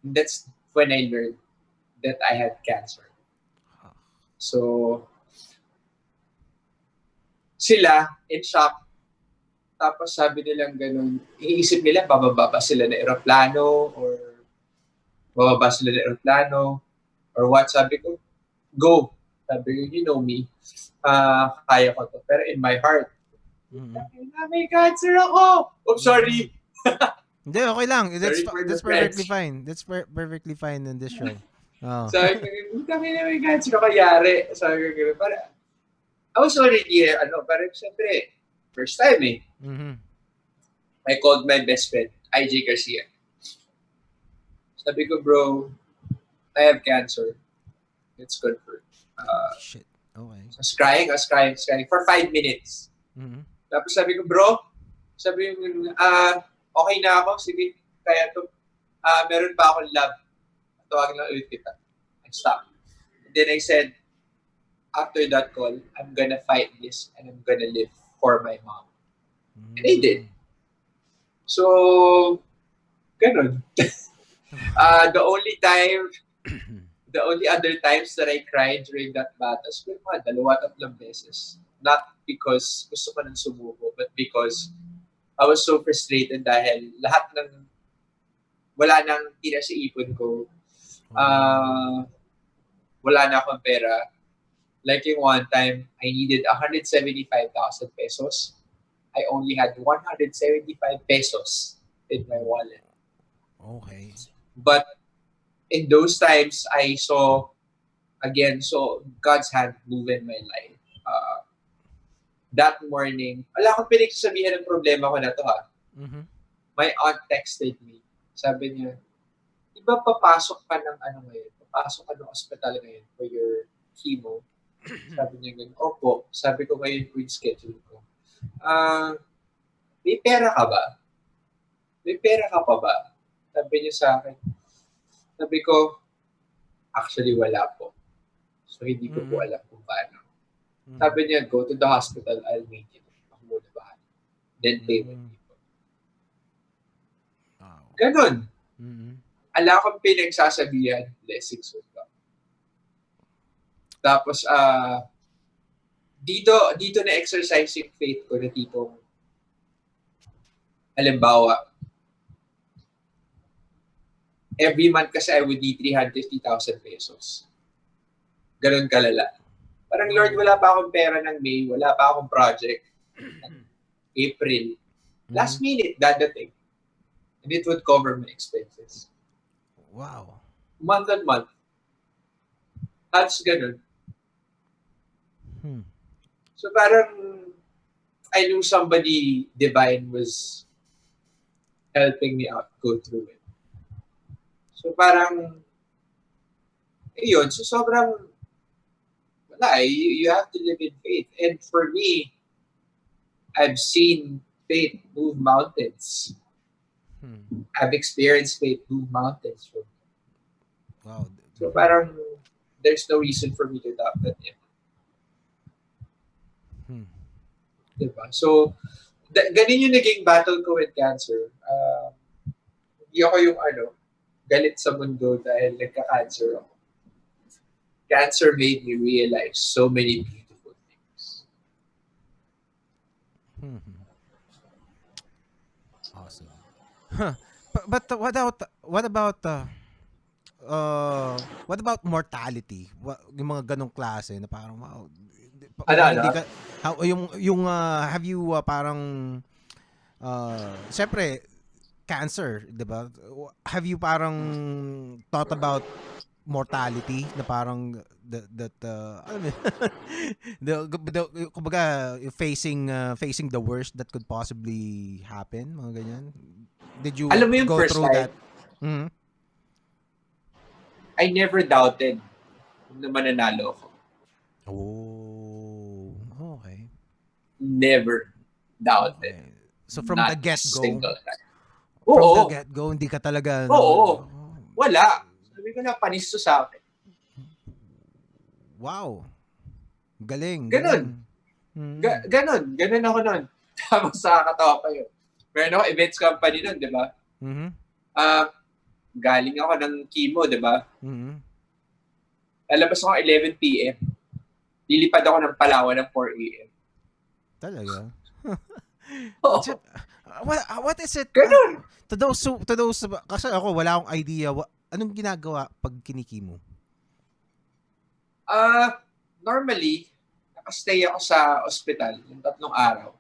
That's when I learned that I had cancer. So, sila, in shock. Tapos sabi nilang ganun, iisip nila, bababa ba sila na aeroplano or what. Sabi ko, go. Sabi ko, you know me. Kaya ko to. Pero in my heart, may cancer ako! Oh, sorry. Hindi, okay lang. Sorry for the That's perfectly French. fine. That's perfectly fine in this show. Oh. Sabi ko, kami na may God, sino kayari? Sabi ko, para, I was already, parang siyempre, first time eh. Mhm. I called my best friend, IJ Garcia. Sabi ko, bro, I have cancer. It's confirmed. Shit. Okay. So I was crying for 5 minutes. Mhm. Tapos sabi ko, bro, sabi ko, okay na ako, sige, kaya to, meron pa akong lab. Tawagin lang ulit kita. I stopped. And then I said, after that call, I'm gonna fight this and I'm gonna live for my mom. And I did. So, ganun. The only other times that I cried during that battle, siguro mga 2-3 beses. Not because gusto ko nang sumuko, but because I was so frustrated dahil lahat ng wala nang tira sa ipon ko. Wala na akong pera. Like yung one time, I needed 175,000 pesos. I only had 175 pesos in my wallet. Okay. But in those times, I saw God's hand move in my life. That morning, wala akong pinagsasabihan ng problema ko na to ha. Mhm. My aunt texted me. Sabi niya, di ba papasok ka ng ngayon? Papasok ka ng hospital ngayon for your chemo? Sabi niya ganun, opo. Sabi ko ngayon po yung schedule ko. May pera ka ba? May pera ka pa ba? Sabi niya sa akin. Sabi ko, actually wala po. So hindi ko po alam kung paano. Sabi niya, go to the hospital, I'll meet you. Ako muna ba? Then pay with people. Ganon. Ala akong pinagsasabihan, blessings with God. Tapos, dito na exercise yung faith ko na tipong, halimbawa, every month kasi I would need 350,000 pesos. Ganon kalala. Parang Lord, wala pa akong pera ng May, wala pa akong project. April. Last minute, dadating. And it would cover my expenses. Wow. Month on month. That's ganun. So parang I knew somebody divine was helping me out, go through it. So parang, so sobrang, you have to live in faith. And for me, I've seen faith move mountains. I've experienced faith move mountains. Wow. So parang there's no reason for me to doubt that. Diba? So, ganun yung naging battle ko with cancer. Hindi ako yung galit sa mundo dahil nagka-cancer ako. Cancer made me realize so many beautiful things. Awesome. But what about mortality? Yung mga ganong klase na parang wow. Hindi ka have you parang syempre cancer, 'di ba? Have you parang thought about mortality na parang kumbaga facing the worst that could possibly happen, mga ganyan? Did you alam mo yung go first through time, that? Mm-hmm. I never doubted na mananalo ako. Oh, okay. Never doubted. Okay. So from the get-go, from the get-go, hindi ka talaga wala. Sabi ko na panis to sa akin. Wow. Galing. Ganun. Ganun ako nun. Tapos nakakatawa pa yun. Meron ako events company nun, di ba? Mm-hmm. Galing ako ng chemo, di ba? Mm-hmm. Lalabas ako 11 p.m. Lilipad ako ng Palawan ng 4 a.m. Talaga? Oh. What is it? Ganun. To those, kasi ako wala akong idea. Anong ginagawa pag kinikimo? Normally, nakastay ako sa ospital yung 3 araw.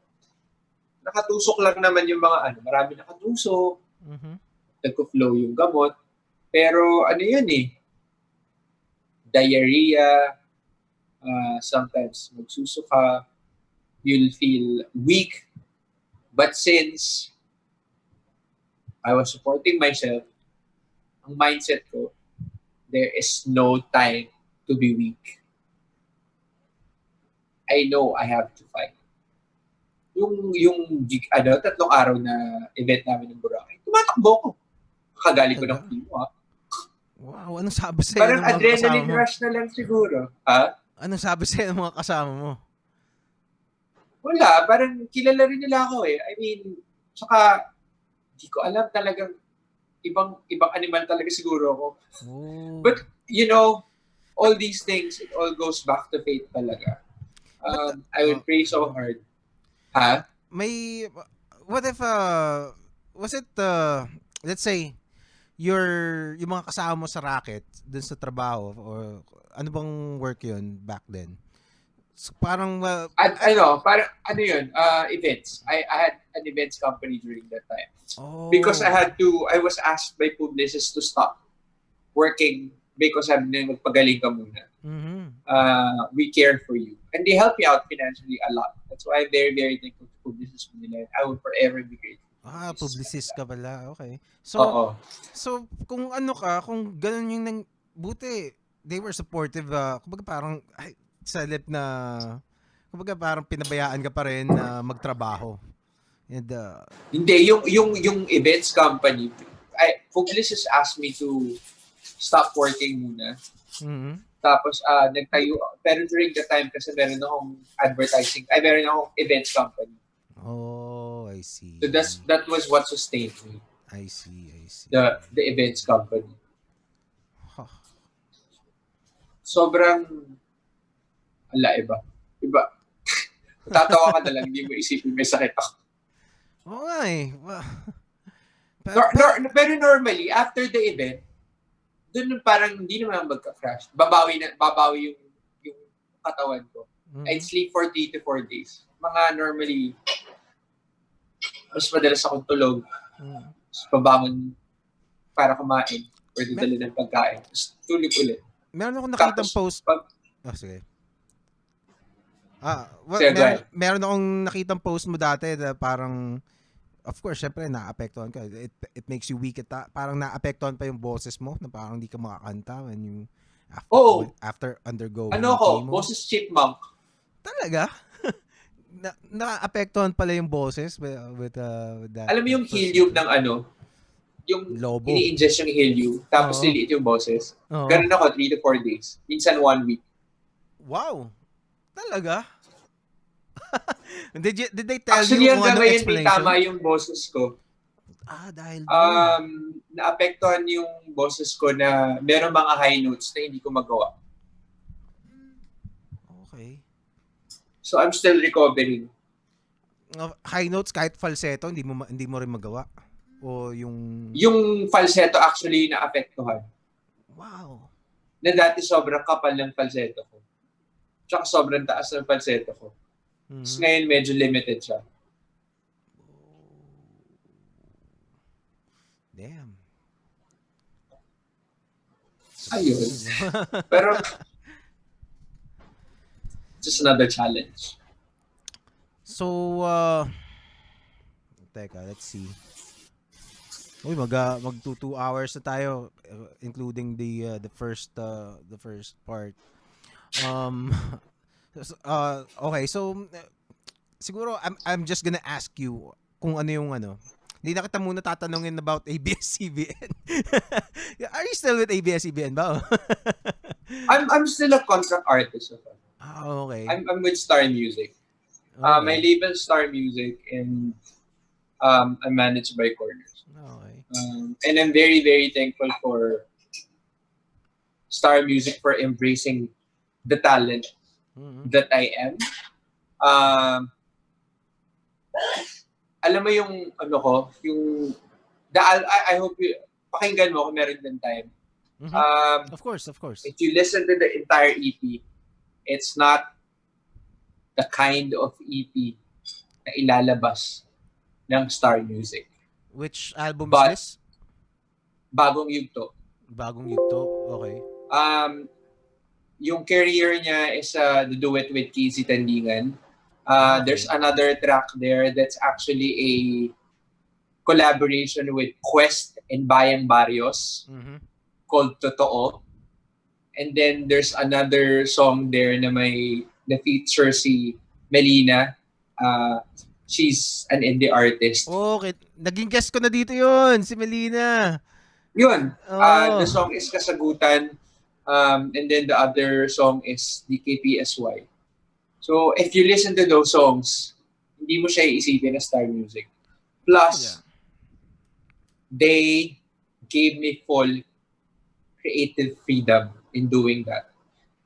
Nakatusok lang naman yung mga marami nakatusok. Mhm. Nagko-flow yung gamot. Pero ano yun eh, diarrhea, sometimes magsusuka, you'll feel weak. But since I was supporting myself, ang mindset ko, there is no time to be weak. I know I have to fight. Yung tatlong araw na event namin ng Boracay, tumatakbo ko. Kagaling ko ng Talaga? chemo. Wow, anong sabi sa'yo Parang ng mga kasama adrenaline mo? rush na lang siguro. Ha? Anong sabi sa'yo ng mga kasama mo? Wala, parang kilala rin nila ako eh. I mean, tsaka, di ko alam talagang ibang animal talaga siguro ako. Oh. But, all these things, it all goes back to faith talaga. But I would pray so hard. Ha? may what if was it let's say yung mga kasama mo sa racket dun sa trabaho or ano bang work yun back then? So, parang At parang ano yun, events. I had an events company during that time. Because oh. I was asked by publicists to stop working because sabi nila magpagaling ka muna. Mhm. We care for you. And they help me out financially a lot. That's why I'm very, very thankful to publicists nila. I will forever be grateful. Publicist ka pala. Okay. Oo. So kung kung ganun yung buti, they were supportive. Kumbaga parang sa lip na kumbaga parang pinabayaan ka pa rin na magtrabaho. And Hindi, yung events company, publicists asked me to stop working muna. mhm. Tapos, nagtayo, pero during the time kasi meron akong meron akong events company. Oh, I see. So that was what sustained me. I see. The events company. Huh. Sobrang, iba. Tatawa ka na lang, hindi mo isipin may sakit ako. Oo nga eh. Pero normally, after the event, dun parang hindi naman magka-crash. Babawi yung katawan ko. Mhm. I'd sleep for 3 to 4 days. Mga normally, mas madalas akong tulog. Tapos pabangon para kumain or dadali ng pagkain. Tapos tulog ulit. Meron akong nakitang post. Sige. Meron akong nakitang post mo dati na parang of course, syempre naapektuhan ka. It makes you weak parang naapektuhan pa yung boses mo na parang hindi ka makakanta when you after undergoing chemo. Boses chipmunk. Talaga? Naapektuhan pala yung boses with that. Alam mo yung helium ng yung lobo. ini-ingest yung helium, tapos liliit yung boses. Ganun ako, 3 to 4 days. Minsan 1 week. Wow! Talaga? did they tell Actually, you kung anong explanation? Actually, hanggang tama yung boses ko. Dahil naapektuhan yung boses ko na meron mga high notes na hindi ko magawa. Okay. So, I'm still recovering. High notes kahit falsetto, hindi mo rin magawa? O yung falsetto actually naapektuhan. Wow. Na dati sobrang kapal ng falsetto ko. Tsaka sobrang taas ng falsetto ko. Tapos ngayon medyo limited siya. Damn. Ayun. Pero just another challenge. So, teka, let's see. Uy, mag 2 hours na tayo including the first part. Okay, so siguro I'm just gonna ask you kung ano yung hindi na kita muna tatanungin about ABS-CBN. Are you still with ABS-CBN ba? I'm still a contract artist. Okay. I'm with Star Music. Okay. My label Star Music, and I'm managed by Corners. Okay. And I'm very, very thankful for Star Music for embracing the talent that I am. Alam mo yung I hope pakinggan mo kung meron din time. Of course. If you listen to the entire EP, it's not the kind of EP na ilalabas ng Star Music. Which album is But this? bagong yugto. Bagong Yugto. Okay. Um, yung career niya is the duet with Casey Tandingan. There's Okay. another track there that's actually a collaboration with Quest and Bayang Barrios Mhm. called Totoo. And then there's another song there na feature si Melina. Uh, she's an indie artist. Okay. Naging guest ko na dito 'yon, si Melina. Yun, the Oh. song is Kasagutan. And then the other song is DKPSY. So if you listen to those songs, hindi mo siya iisipin na star music. Talaga. Plus, they gave me full creative freedom in doing that.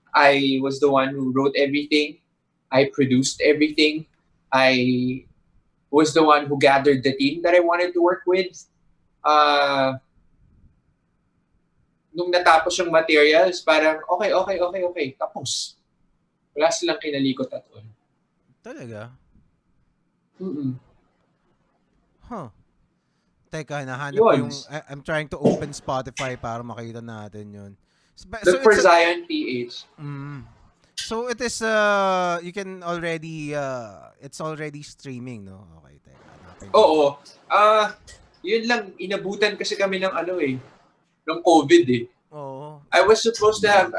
I was the one who wrote everything. I produced everything. I was the one who gathered the team that I wanted to work with. Uh, nung natapos yung materials, parang okay, tapos. Wala silang kinalikot at all. Talaga. Mm-mm. Huh. Teka, nahanap ko Yun. yung I'm trying to open Spotify para makita natin 'yon. So Look for it's a, Zion PH. so it is you can already it's already streaming, no? Okay, teka, hanapin ko lang. Oo. Yun lang, inabutan kasi kami ng ng COVID eh. Oo. I was supposed to have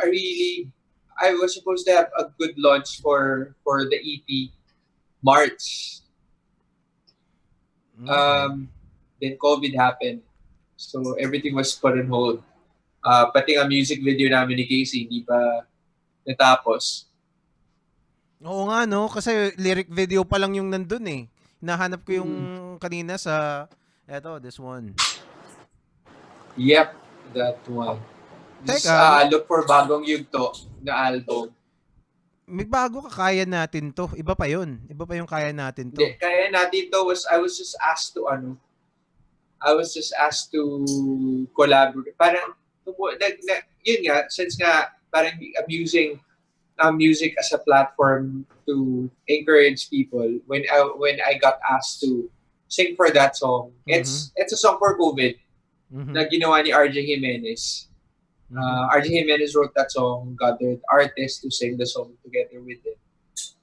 a good launch for the EP March. Okay. Then COVID happened. So everything was put on hold. Pati nga music video namin ni Casey, hindi pa natapos. Oo nga, no? Kasi lyric video pa lang yung nandun eh. Hinahanap ko yung Mm. kanina sa eto, this one. Yep, that one. Just Teka, look for bagong yugto na album. may bago ka, kaya natin to. Iba pa yun. Iba pa yung kaya natin to. Hindi, kaya natin to I was just asked to collaborate. Parang, yun nga, since nga, parang I'm using music as a platform to encourage people. When I got asked to sing for that song, Mhm. it's a song for COVID na Mhm. ginawa ni RJ Jimenez. Mhm. RJ Jimenez wrote that song, gathered artists to sing the song together with him.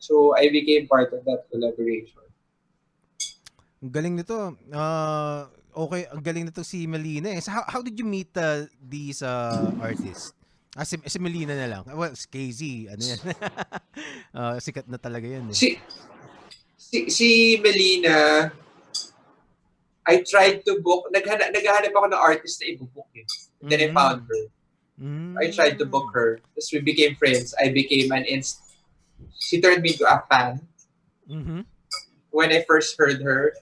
So I became part of that collaboration. Ang galing nito. Okay, ang galing nito si Melina eh. So how did you meet these artists? Si Melina na lang. Well, si KZ, ano yan? Sikat na talaga yan eh. Si Melina, I tried to book, naghahanap ako ng artist na i-book eh. And then I found her. I tried to book her. Tapos we became friends. She turned me into a fan. Mhm. When I first heard her.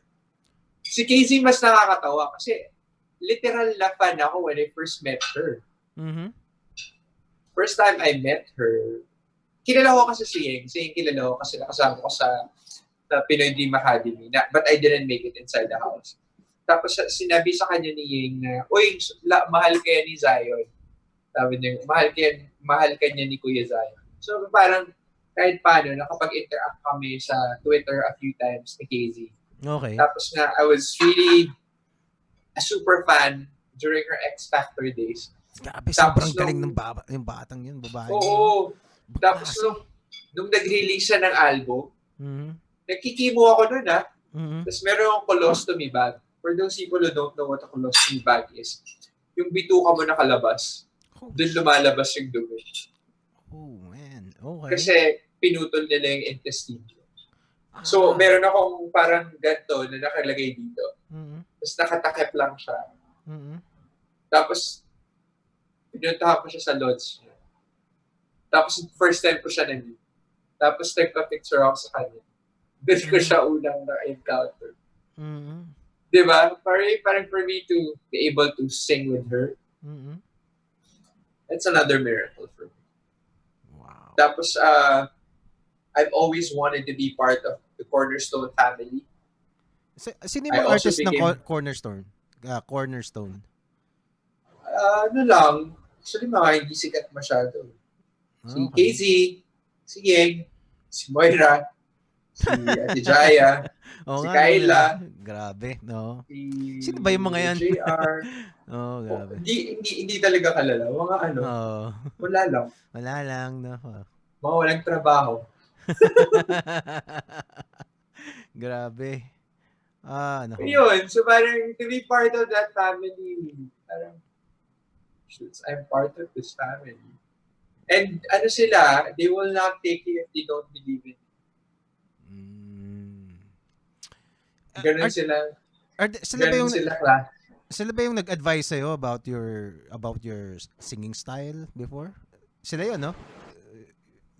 Si Casey mas nakakatawa kasi literal na fan ako when I first met her. Mhm. First time I met her, kilala ko kasi si Yeng. Si Yeng kilala ko kasi nakasama ko sa Pinoy Dream Academy. But I didn't make it inside the house. Tapos sinabi sa kanya ni Yeng na, uy, mahal kaya ni Zion. Sabi niya, mahal ka niya ni Kuya Zion. So parang kahit paano, nakapag-interact kami sa Twitter a few times ni KZ. Okay. Tapos nga, I was really a super fan during her X Factor days. Grabe, Tapos sobrang galing ng yung batang yun, babae. Oo. Tapos Klase. nung nag-release siya ng album, Mhm. nakikimo ako nun Mhm. Tapos meron akong colostomy bag. For those people who don't know what a colostomy bag is, yung bituka mo nakalabas, doon lumalabas yung dumi. Oh, man. Okay. Kasi pinutol nila yung intestine. So, meron akong parang ganito na nakalagay dito. Tapos nakatakip lang siya. Tapos, pinuntahan ko siya sa lodge niya. Tapos, first time ko siya nandito. Tapos, nagpa-picture ako sa kanya. Doon ko siya unang na-encounter. Diba? Parang for me to be able to sing with her, it's another miracle for me. Wow. Tapos, I've always wanted to be part of the Cornerstone family. Sino yung mga artist ng Cornerstone? Cornerstone? Ano lang, actually mga hindi sikat masyado. Si Okay. Casey, si Yeng, si Moira, si Ate Jaya, Oo si nga, no, Kyla, grabe, no. si Sino ba yung mga yan? JR. Oh, Oh, grabe. hindi talaga kalala. Mga ano, Oo. wala lang. Wala lang, no. Mga walang trabaho. Grabe. Ah, nako. Yun, so parang to be part of that family, parang, shoots, I'm part of this family. And ano sila, they will not take you if they don't believe in you. Mm. Ganun Are, sila, sila ba ganun yung sila class. sila ba yung nag-advise sa'yo about your singing style before? Sila yun, no?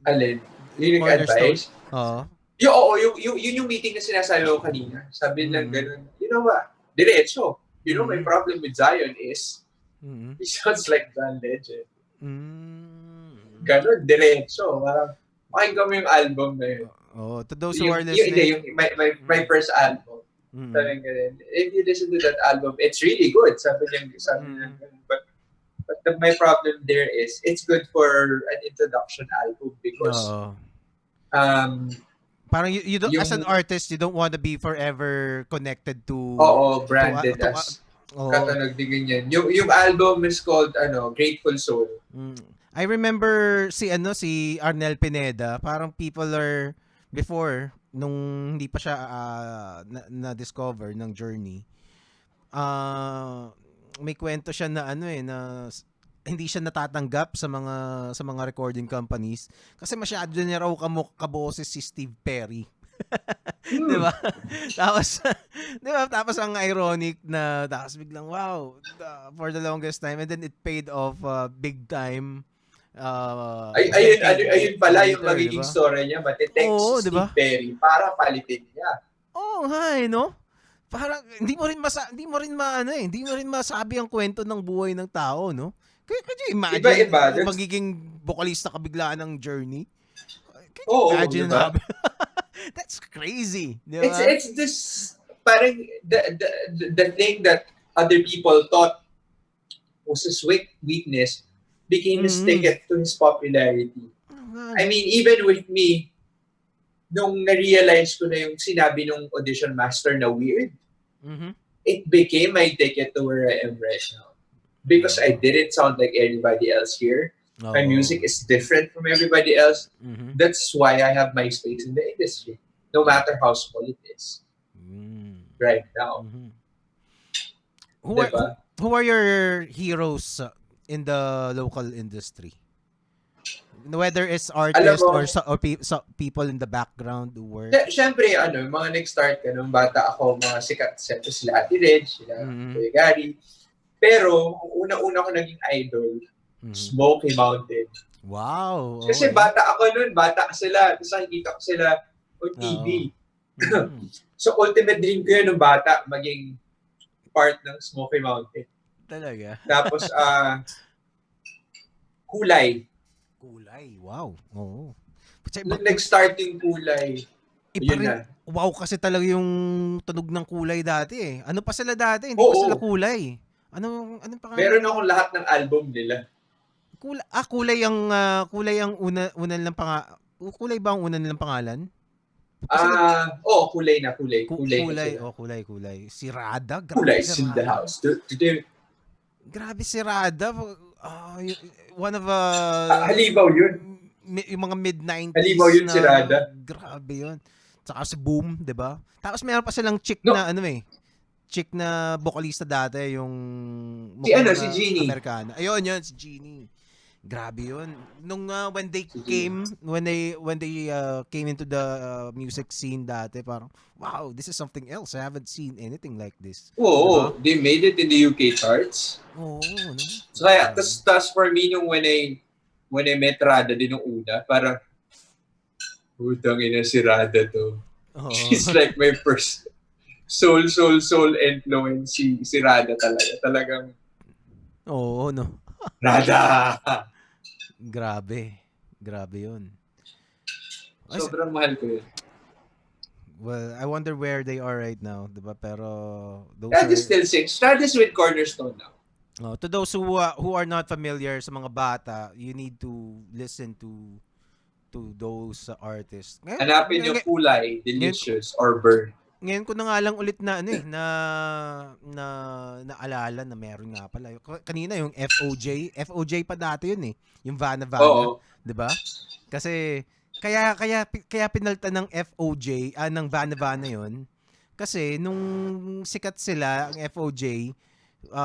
Alin? Yung Yung cornerstone. advice. Oo. Oo, yun yung meeting na sinasabi ko kanina. Sabi lang Mm-hmm. ganun, you know what? Diretso. You know, my Mm-hmm. problem with Zion is, Mm-hmm. he sounds like John Legend. Mm-hmm. Ganun, diretso. Parang, pakinggan mo yung album na yun. Oh, to those who are Yung, listening. my first album. Mm-hmm. Sabi ganun. If you listen to that album, it's really good. Sabi niya ganun. But my problem there is, it's good for an introduction album because, parang you don't, as an yung, artist, you don't want to be forever connected to branded to as oh. katunog din ganyan. Yung album is called Grateful Soul. I remember si Arnel Pineda, parang people are before nung hindi pa siya na-discover ng journey. May kwento siya na na hindi siya natatanggap sa mga recording companies kasi masyado niya raw kaboses si Steve Perry. 'Di ba? Tapos 'di ba? Tapos ang ironic na tapos biglang wow, for the longest time and then it paid off big time. Ayun pala yung Later, magiging diba? story niya. Mati-text si Oo, Steve 'di ba? Perry para palitin niya. Oo, no? Parang hindi mo rin hindi mo rin masabi ang kwento ng buhay ng tao, no? Could you imagine Iba-iba. magiging vocalista ka biglaan ng Journey? Can you Oo, di imagine ba? That's crazy, di ba? It's this parang the thing that other people thought was his weakness became his ticket to his popularity. I mean, even with me, nung na-realize ko na yung sinabi nung audition master na weird, it became my ticket to where I am right now. Because I didn't sound like everybody else here. My music is different from everybody else. That's why I have my space in the industry, no matter how small it is. Right now. Who are your heroes in the local industry? Whether it's artists or people in the background who work. Siyempre, mga nag-start ka nung bata ako, mga sikat sila Ate Reg, sila Kuya Gary. Pero, una-una ko naging idol, Smoky Mountain. Wow. Kasi bata ako nun, bata sila. Tapos nakikita ko sila on TV. So, ultimate dream ko yun nung bata, maging part ng Smoky Mountain. Talaga? Tapos, Kulay. Kulay, wow. Oo. Nag-start yung Kulay. Yun na. Wow, kasi talaga yung tunog ng Kulay dati eh. Ano pa sila dati? Hindi pa sila Kulay. Anong pangalan? Meron akong lahat ng album nila. Kulay ang una nilang pangalan. Kulay ba ang una nilang pangalan? Kulay na. Kulay. Kulay. Si Rada. Kulay's in the house. Grabe si Rada. One of Halibaw yun. Yung mga mid-90s Halibaw yun si Rada. Grabe yun. Tsaka si Boom, 'di ba? Tapos meron pa silang chick na vocalista dati, yung si Jeannie. Amerikana. Ayun, si Jeannie. Grabe yun. Nung when they came into the music scene dati, parang wow, this is something else. I haven't seen anything like this. Oo, they made it in the UK charts. Oo, no? So kaya, tas for me nung when I met Rada din nung una, parang utang ina si Rada to. She's like my first soul influence si Rada talaga. Talagang oo, no. Rada! Grabe yun. Sobrang mahal ko yun. Well, I wonder where they are right now, diba? Pero Stratus still sings. Stratus with Cornerstone now. To those who are not familiar sa mga bata, you need to listen to to those artists. Ngayon, Hanapin yung kulay, ngayon, delicious or burn. ngayon ko na nga lang ulit na na naalala na meron nga pala. Kanina yung FOJ pa dati yun eh. Yung Vana Vana, Oo. 'di ba? Kasi kaya pinalta ng FOJ ng Vana Vana yun. Kasi nung sikat sila ang FOJ,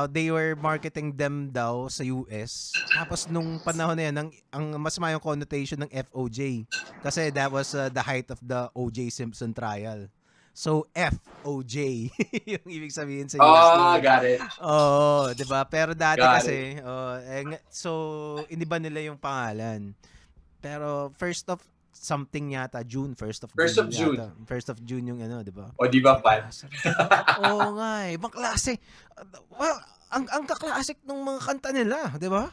they were marketing them daw sa US. Tapos nung panahon na yan, ang mas mayong connotation ng FOJ. Kasi that was the height of the O.J. Simpson trial. So, FOJ yung ibig sabihin sa US noon. Got it. Oo, 'di ba? Pero dati Got kasi, so iniba nila yung pangalan. Pero first of something yata, June, 1st of First of June June. yata. 1st of June yung ano, 'di ba? O, di ba fun? Oo nga, ibang klase. Well, ang kaklasik ng mga kanta nila, 'di ba?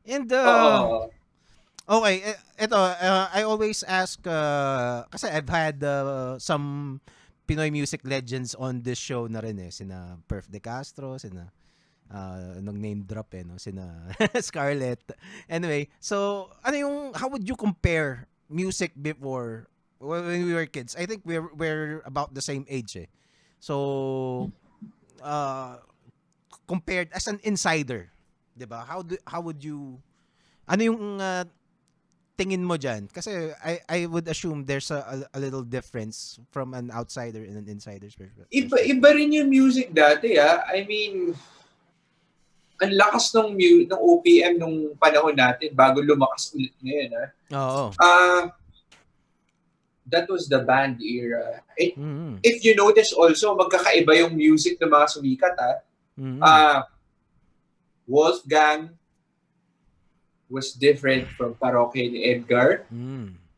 And Oo. okay, ito, I always ask kasi I've had some Pinoy music legends on this show na rin eh, sina Perf De Castro, sina nung name drop eh, no? Sina Scarlett. Anyway, so how would you compare music before when we were kids? I think we're about the same age eh. So compared as an insider, 'di ba? How would you yung tingin mo diyan? Kasi I would assume there's a little difference from an outsider and an insider's perspective. Iba rin yung music dati, I mean, ang lakas ng OPM nung panahon natin bago lumakas ulit ngayon, Oo. That was the band era. If you notice also, magkakaiba yung music ng mga sumikat, Wolfgang was different from Parokya ni Edgar,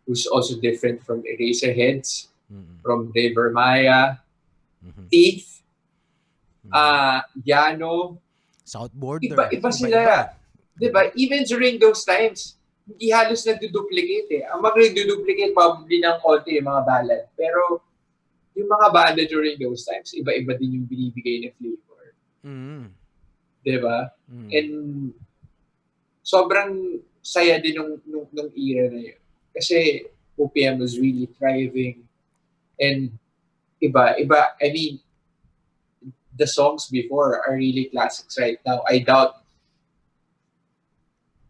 who's also different from Eraserheads, from River Maya, Thief, Yano. South Border. Iba sila. Diba? Even during those times, hindi halos nagduduplicate eh. Ang magduduplicate probably ng konti yung mga ballad. Pero yung mga banda during those times, iba-iba din yung binibigay na flavor. Diba? And sobrang saya din nung era na yun. Kasi OPM was really thriving. And iba, I mean, the songs before are really classics right now. I doubt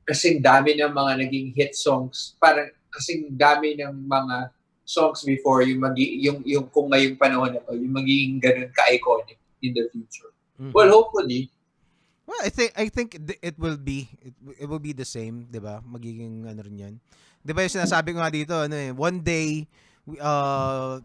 kasing dami ng mga naging hit songs. Parang kasing dami ng mga songs before yung kung ngayong panahon na to, yung magiging ganun ka-iconic in the future. Well, hopefully. Well, I think it will be the same, 'di ba? Magiging ano rin 'yan. 'Di ba yung sinasabi ko nga dito, one day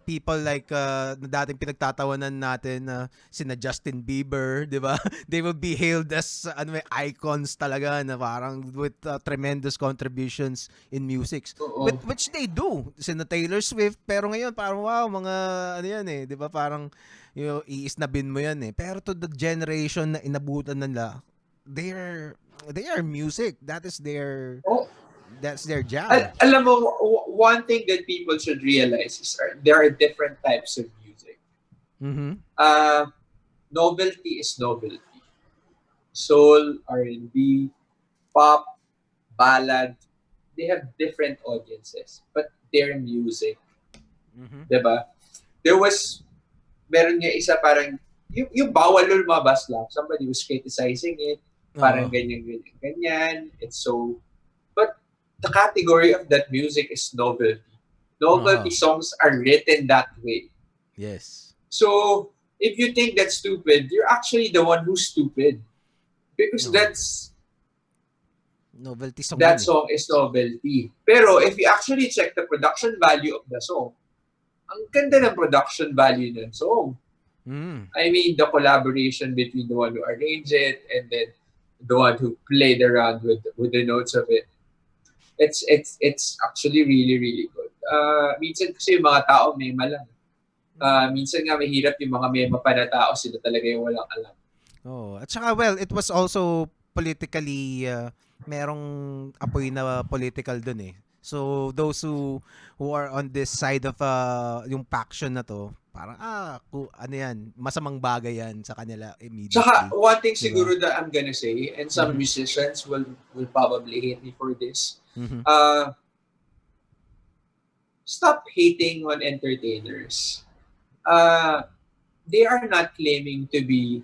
people like na dating pinagtatawanan natin sina Justin Bieber, 'di ba? They will be hailed as icons talaga na parang with tremendous contributions in music. Which they do. Sina Taylor Swift, pero ngayon parang wow, mga ano 'yan eh, 'di ba? Parang iisnabin mo yan eh. Pero to the generation na inabutan nila, they are music. That's their jam. Alam mo, one thing that people should realize is there are different types of music. Novelty is novelty. Soul, R&B, pop, ballad, they have different audiences, but they're music. Diba? Meron nga isa parang, yung bawal lumabas lang. Somebody was criticizing it. Parang ganyan. It's so, but the category of that music is novelty. Novelty songs are written that way. Yes. So, if you think that's stupid, you're actually the one who's stupid. Because novelty song. That song is novelty. Pero if you actually check the production value of the song, ang ganda ng production value ng song. I mean, the collaboration between the one who arranged it and then the one who played around with the notes of it. It's actually really, really good. Minsan kasi yung mga tao may malang. Minsan nga mahirap yung mga mema pa na tao, sila talaga yung walang alam. At saka it was also politically merong apoy na political dun eh. So those who are on this side of yung faction na to, parang ano yan, masamang bagay yan sa kanila immediately. Saka one thing siguro that I'm gonna say, and some musicians will probably hate me for this. stop hating on entertainers. They are not claiming to be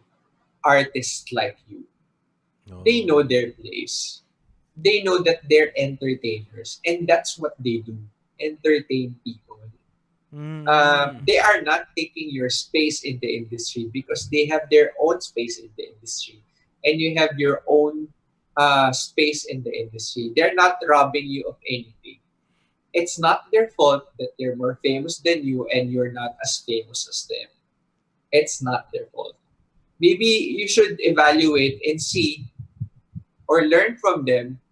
artists like you. They know Oh. their place. They know that they're entertainers, and that's what they do. Entertain people. Mm. They are not taking your space in the industry because they have their own space in the industry, and you have your own space in the industry. They're not robbing you of anything. It's not their fault that they're more famous than you and you're not as famous as them. It's not their fault. Maybe you should evaluate and see or learn from them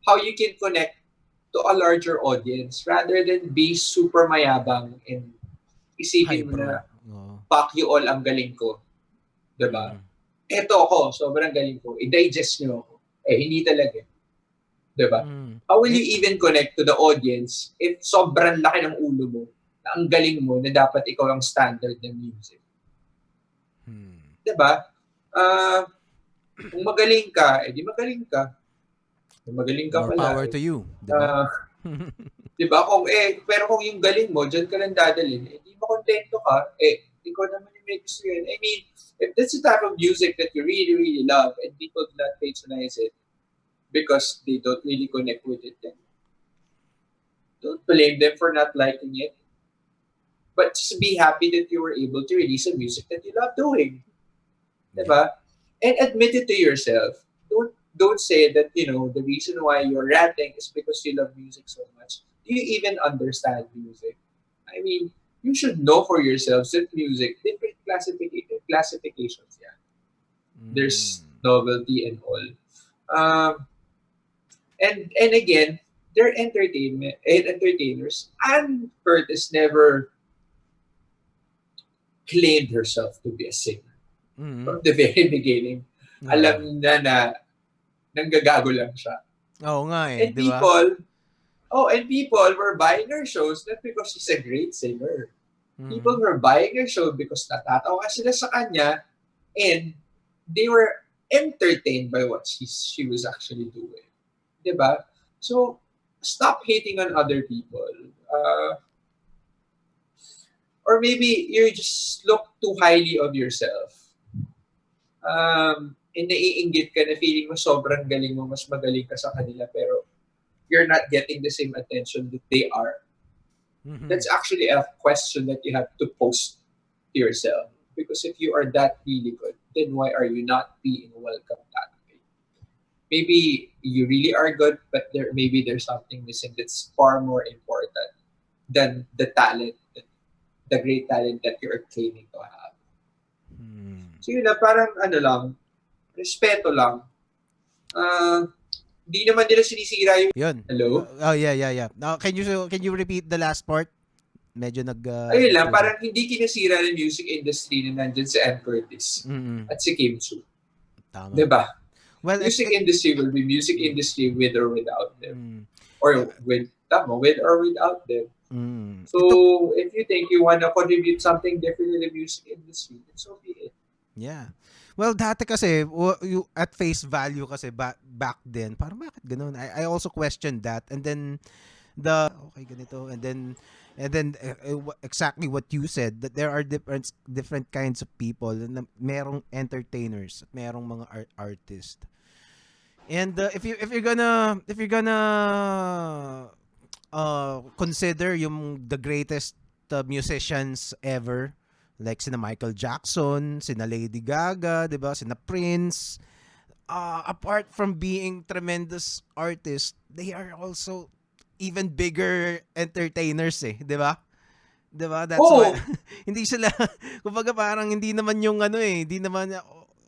how you can connect to a larger audience rather than be super mayabang and isipin mo Hyper. na Oh. fuck you all, ang galing ko. Diba? Mm. Eto ako, sobrang galing ko. I-digest nyo ako. Hindi talaga. Diba? Mm. How will you even connect to the audience if sobrang laki ng ulo mo na ang galing mo na dapat ikaw ang standard ng music? Diba? Kung magaling ka, edi magaling ka. Kung magaling ka More pala, power to you, di ba? diba? Pero kung yung galing mo, dyan ka lang dadalhin, di makontento ka, ikaw naman yung may gusto yun. I mean, if that's the type of music that you really, really love and people do not patronize it because they don't really connect with it, then don't blame them for not liking it. But just be happy that you were able to release a music that you love doing. Diba? And admit it to yourself. Don't say that, the reason why you're ranting is because you love music so much. Do you even understand music? I mean, you should know for yourselves that music, different classifications. Yeah. There's novelty and all. And again, they're entertainers. Anne Curtis never claimed herself to be a singer. From the very beginning, alam na nanggagago lang siya. Oo nga And di ba? people were buying her shows not because she's a great singer. People were buying her show because natatawa sila sa kanya and they were entertained by what she was actually doing. Diba? So, stop hating on other people. Or maybe you just look too highly of yourself. And naiinggit ka na feeling mo sobrang galing mo, mas magaling ka sa kanila, pero you're not getting the same attention that they are. That's actually a question that you have to pose to yourself. Because if you are that really good, then why are you not being welcomed that way? Maybe you really are good, but maybe there's something missing that's far more important than the talent, the great talent that you're claiming to have. So yun na, parang respeto lang. Di naman nila sinisira yung... Yun. Hello? Oh, yeah. Now, can you repeat the last part? Medyo Ayun lang, parang hindi kinasira ng music industry na nandyan si Anne Curtis at si Kim Chu. Tama. Diba? Well, music industry will be music industry with or without them. Or with or without them. So, if you think you want to contribute something different in the music industry, then so be it. Yeah. Well, dati kasi, at face value kasi, back then, parang bakit ganun? I also questioned that. And then, okay, ganito. And then exactly what you said, that there are different kinds of people. Na merong entertainers, merong mga artists. And if you're gonna consider the greatest musicians ever, like sina Michael Jackson, sina Lady Gaga, 'di ba? Sina Prince. Apart from being tremendous artists, they are also even bigger entertainers 'di ba? 'Di ba? That's why hindi sila kumbaga parang hindi naman yung hindi naman,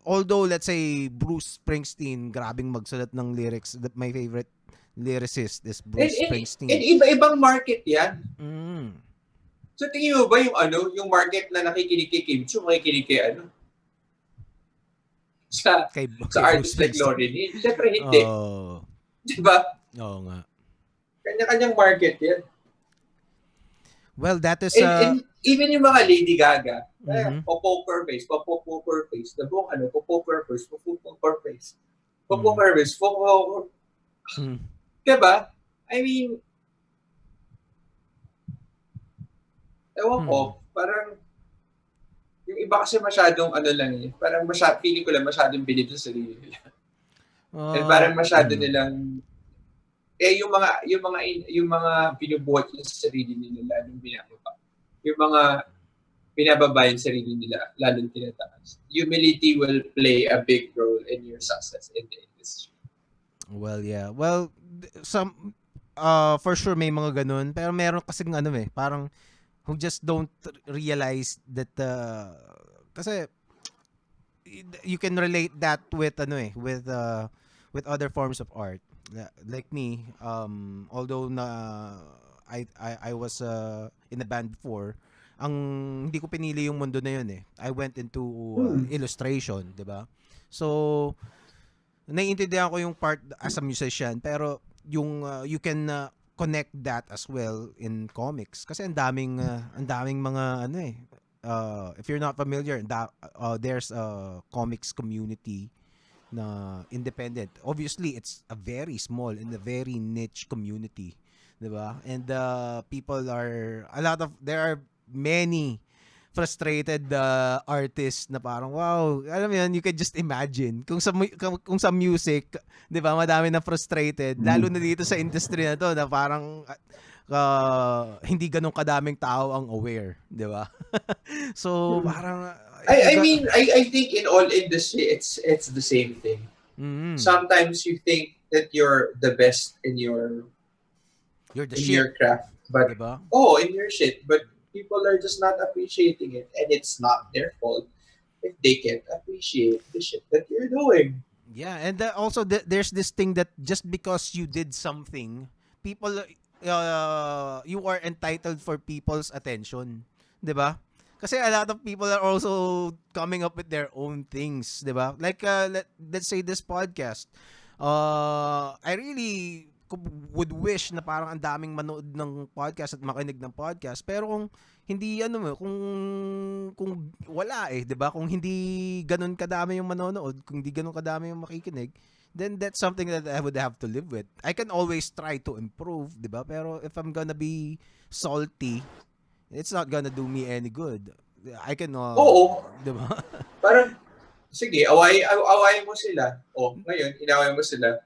although let's say Bruce Springsteen, grabing magsulat ng lyrics, that my favorite lyricist is Bruce Springsteen. And iba-ibang market 'yan. So tingin mo ba yung market na nakikinig kay Kim Chu, makikinig kay sa artist like Lauryn Hill? Siyempre hindi. Diba? Oo nga. Kanya-kanyang market yan. Well, that is... And even yung mga Lady Gaga, poker face, the buong poker face, poker face, diba? I mean, Ewan ko, parang yung iba kasi masyadong ano lang eh. Parang feeling ko lang masyadong bilib sa sarili nila. And parang masyado nilang yung mga binubuhat nila sa sarili nila lalong binababa. Yung mga binababa yung sarili nila lalong tinataas. Humility will play a big role in your success in the industry. Well, yeah. Well, some for sure may mga ganun, pero meron kasing ano parang who just don't realize that kasi you can relate that with with other forms of art. Like me, although I was in a band before, ang hindi ko pinili yung mundo na yun eh. I went into illustration, 'di ba? So naiintindihan ko yung part as a musician, pero yung you can connect that as well in comics kasi ang daming mga ano if you're not familiar, there's a comics community na independent. Obviously, it's a very small and a very niche community, 'di ba? And people are there are many frustrated artists na parang wow, alam mo yun, you can just imagine kung sa music, 'di ba, madami na frustrated lalo na dito sa industry na to na parang hindi ganun kadaming tao ang aware, 'di ba? So parang if you I got mean, I think in all industry, it's the same thing. Sometimes you think that you're the best you're the in shit, your craft, 'di but ba? in your shit, but people are just not appreciating it, and it's not their fault if they can't appreciate the shit that you're doing. Yeah, and also there's this thing that just because you did something, people you are entitled for people's attention, 'di ba? Kasi a lot of people are also coming up with their own things, 'di ba? Like let's say this podcast. I really would wish na parang ang daming manood ng podcast at makinig ng podcast, pero kung hindi kung wala 'di ba? Kung hindi ganun kadami yung manonood, kung hindi ganun kadami yung makikinig, then that's something that I would have to live with. I can always try to improve, 'di ba? Pero if I'm gonna be salty, it's not gonna do me any good. I can Oo, 'di ba? parang sige, away mo sila. Ngayon inaway mo sila.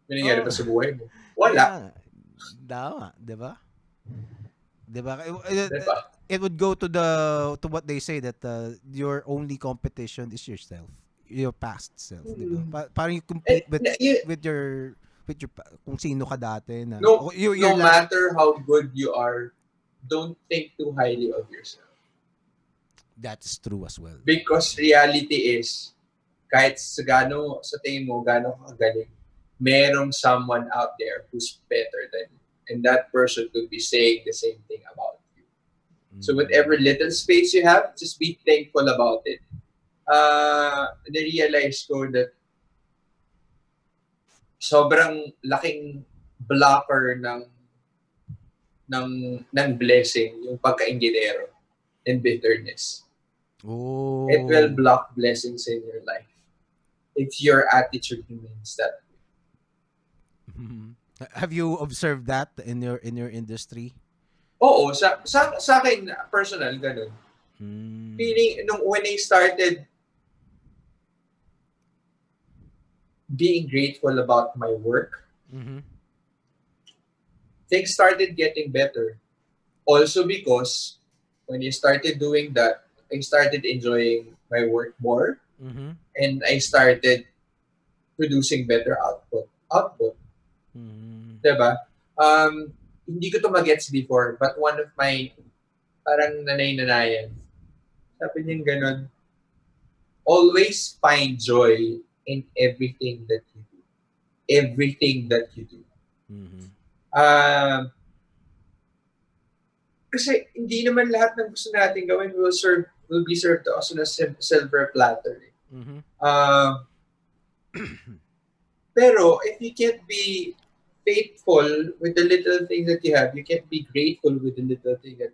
May nangyari Oh, ba sa buhay mo? kaya Wala, nga. Tama, 'di ba? 'Di ba? di ba? It would go to what they say that your only competition is yourself, your past self, 'di ba? Parang you compete with You, with your kung sino ka dati na no, your no last. matter how good you are, don't think too highly of yourself. That's true as well. Because reality is, kahit sa tingin mo, gaano ka kagaling, merong someone out there who's better than you. And that person could be saying the same thing about you. So with every little space you have, just be thankful about it. Na-realize ko that sobrang laking blocker ng blessing yung pagka-ingginero and bitterness. Oh. It will block blessings in your life if your attitude remains that way. Have you observed that in your industry? Oo, sa akin personal ganun. Feeling when I started being grateful about my work, things started getting better. Also because when I started doing that, I started enjoying my work more, and I started producing better output. Diba? Hindi ko to magets before, but one of my parang nanay-nanayan, sabi niya ganun, always find joy in everything that you do. Everything that you do. Kasi hindi naman lahat ng gusto natin gawin will be served to us on a silver platter. Pero if you can't be faithful with the little things that you have, you can't be grateful with the little things that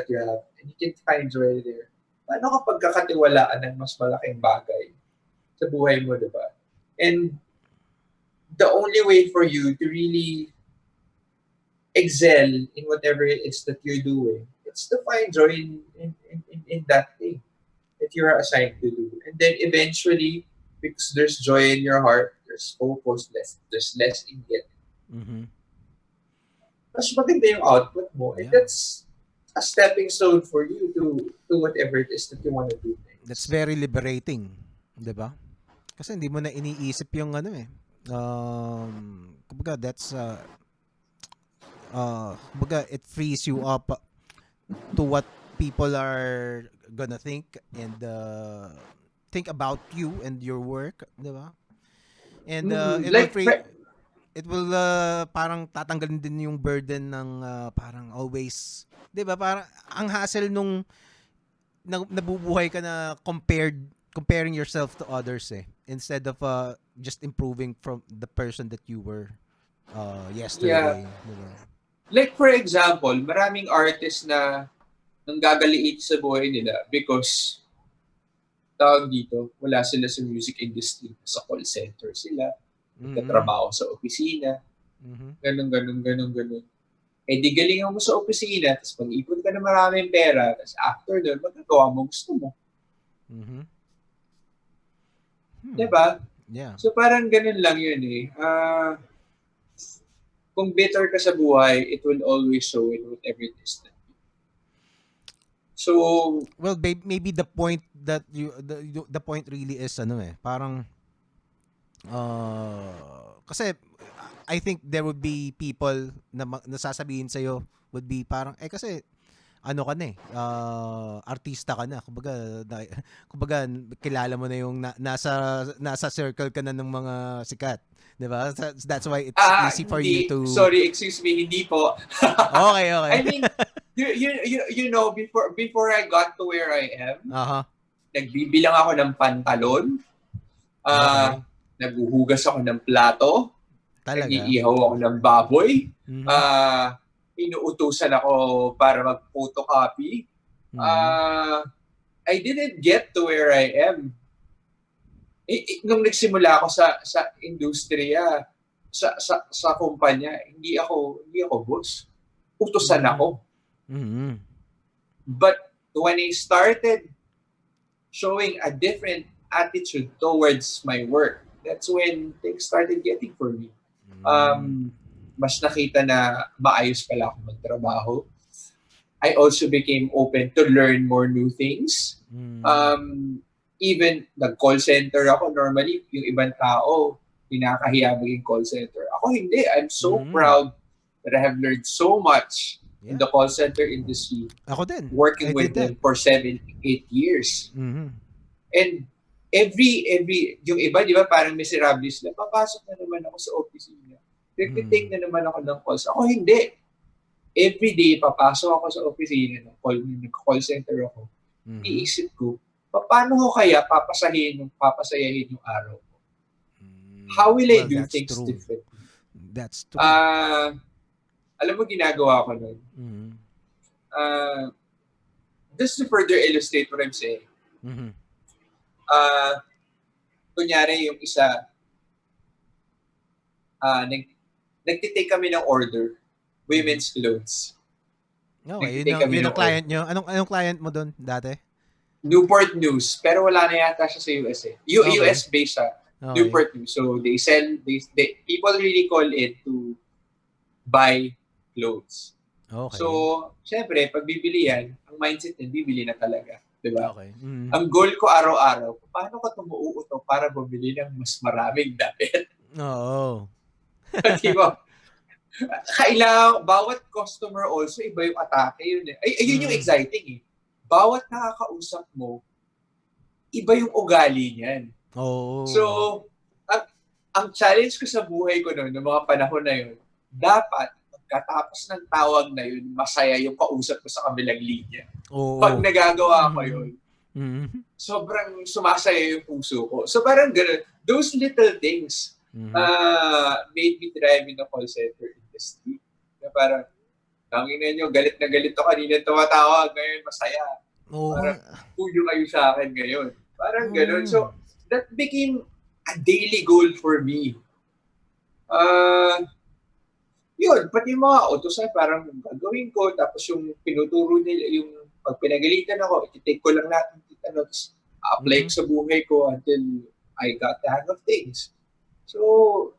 you have, and you can't find joy there. Paano kapag kakatiwalaan ng mas malaking bagay sa buhay mo, diba? And the only way for you to really excel in whatever it is that you're doing. It's to find joy in that thing that you're assigned to do. And then eventually, because there's joy in your heart, there's focus, there's less in it. Mm-hmm. Mas maganda yung output mo. And Yeah. that's a stepping stone for you to whatever it is that you want to do That's next. very liberating, 'di ba? Kasi hindi mo na iniisip yung ano eh. Kumbaga that's kumbaga it frees you up to what people are gonna think and think about you and your work, 'di ba? And Mm, it will like, free it will parang tatanggalin din yung burden ng parang always, 'di ba? Parang ang hassle nung nabubuhay ka na comparing yourself to others eh, instead of just improving from the person that you were yeah. yesterday, diba? Like, for example, maraming artists na nanggagaliit sa buhay nila because tawag dito, wala sila sa music industry. Sa call center sila, Mm-hmm. nagtatrabaho sa opisina, Mm-hmm. ganun. Eh di galingan mo sa opisina, tapos pag-ipon ka na maraming pera, tapos after doon, magagawa mo gusto mo. Mm-hmm. Diba? Yeah. So parang ganun lang yun eh. Kung bitter ka sa buhay, it will always show in whatever it is. So, Well, maybe the point that the point really is ano eh, parang kasi I think there would be people na nasasabihin sa would be parang kasi ano ka na eh, artista ka na. Kumbaga kilala mo na yung nasa circle ka na ng mga sikat. 'Di ba? That's why it's easy for you hindi, to. sorry, excuse me, hindi po. Okay. I mean, you know, before I got to where I am, Aha. nagbibilang ako ng pantalon, Okay. naghuhugas ako ng plato, Talaga. nag-iihaw ako ng baboy, Mhm. inuutusan ako para mag-photocopy. Mhm. I didn't get to where I am. Nung nagsimula ako sa industriya, sa kumpanya, hindi ako boss. Utusan Mhm. ako. Mhm. But when I started showing a different attitude towards my work, that's when things started getting for me. Mas nakita na maayos pala ako magtrabaho. I also became open to learn more new things. Even nag-call center ako, normally yung ibang tao, pinakahiya maging call center. Ako hindi. I'm so proud that I have learned so much in the call center industry. Ako din. Working I did with that. them for 7-8 years. And every yung iba, di ba, parang miserable sila. Papasok na naman ako sa opisina. Take na naman ako ng calls. Ako hindi. Every day, papasok ako sa opisina, nag-call center ako. Iisip ko, paano ko kaya papasayahin yung araw ko? How will I do things differently? That's true. Alam mo, ginagawa ko nun. Just to further illustrate what I'm saying. Kunyari yung isa, nagtitake kami ng order, women's clothes. Okay, yun ang client nyo. Anong client mo doon dati? Newport News, pero wala na yata siya sa US eh. US based siya. Okay. Newport News. So they sell, people really call it to buy clothes. Okay. So, syempre, pag bibili yan, ang mindset niya, bibili na talaga. Diba? Okay. Ang goal ko araw-araw, paano ko tumuuto para bumili ng mas maraming damit? Oo. Diba? Kailangan, bawat customer also, iba yung atake yun eh. Ayun yung exciting eh. Bawat nakakausap mo, iba yung ugali niyan. So, ang challenge ko sa buhay ko noon, ng mga panahon na yun, dapat, pagkatapos ng tawag na yun, masaya yung kausap ko sa kabilang linya. Pag nagagawa ko yun, sobrang sumasaya yung puso ko. So parang gano'n, those little things made me thrive in the call center industry. Na parang, tangina nyo, galit na galit ako kanina tumatawag, ngayon masaya. Parang, puyo kayo sa akin ngayon. Parang gano'n. So, that became a daily goal for me. Yun, pati yung mga utosan, parang gagawin ko, tapos yung pinuturo nila, yung pag pinagalitan ako, ititake ko lang lahat ng tapos apply ko sa buhay ko until I got the hang of things. So,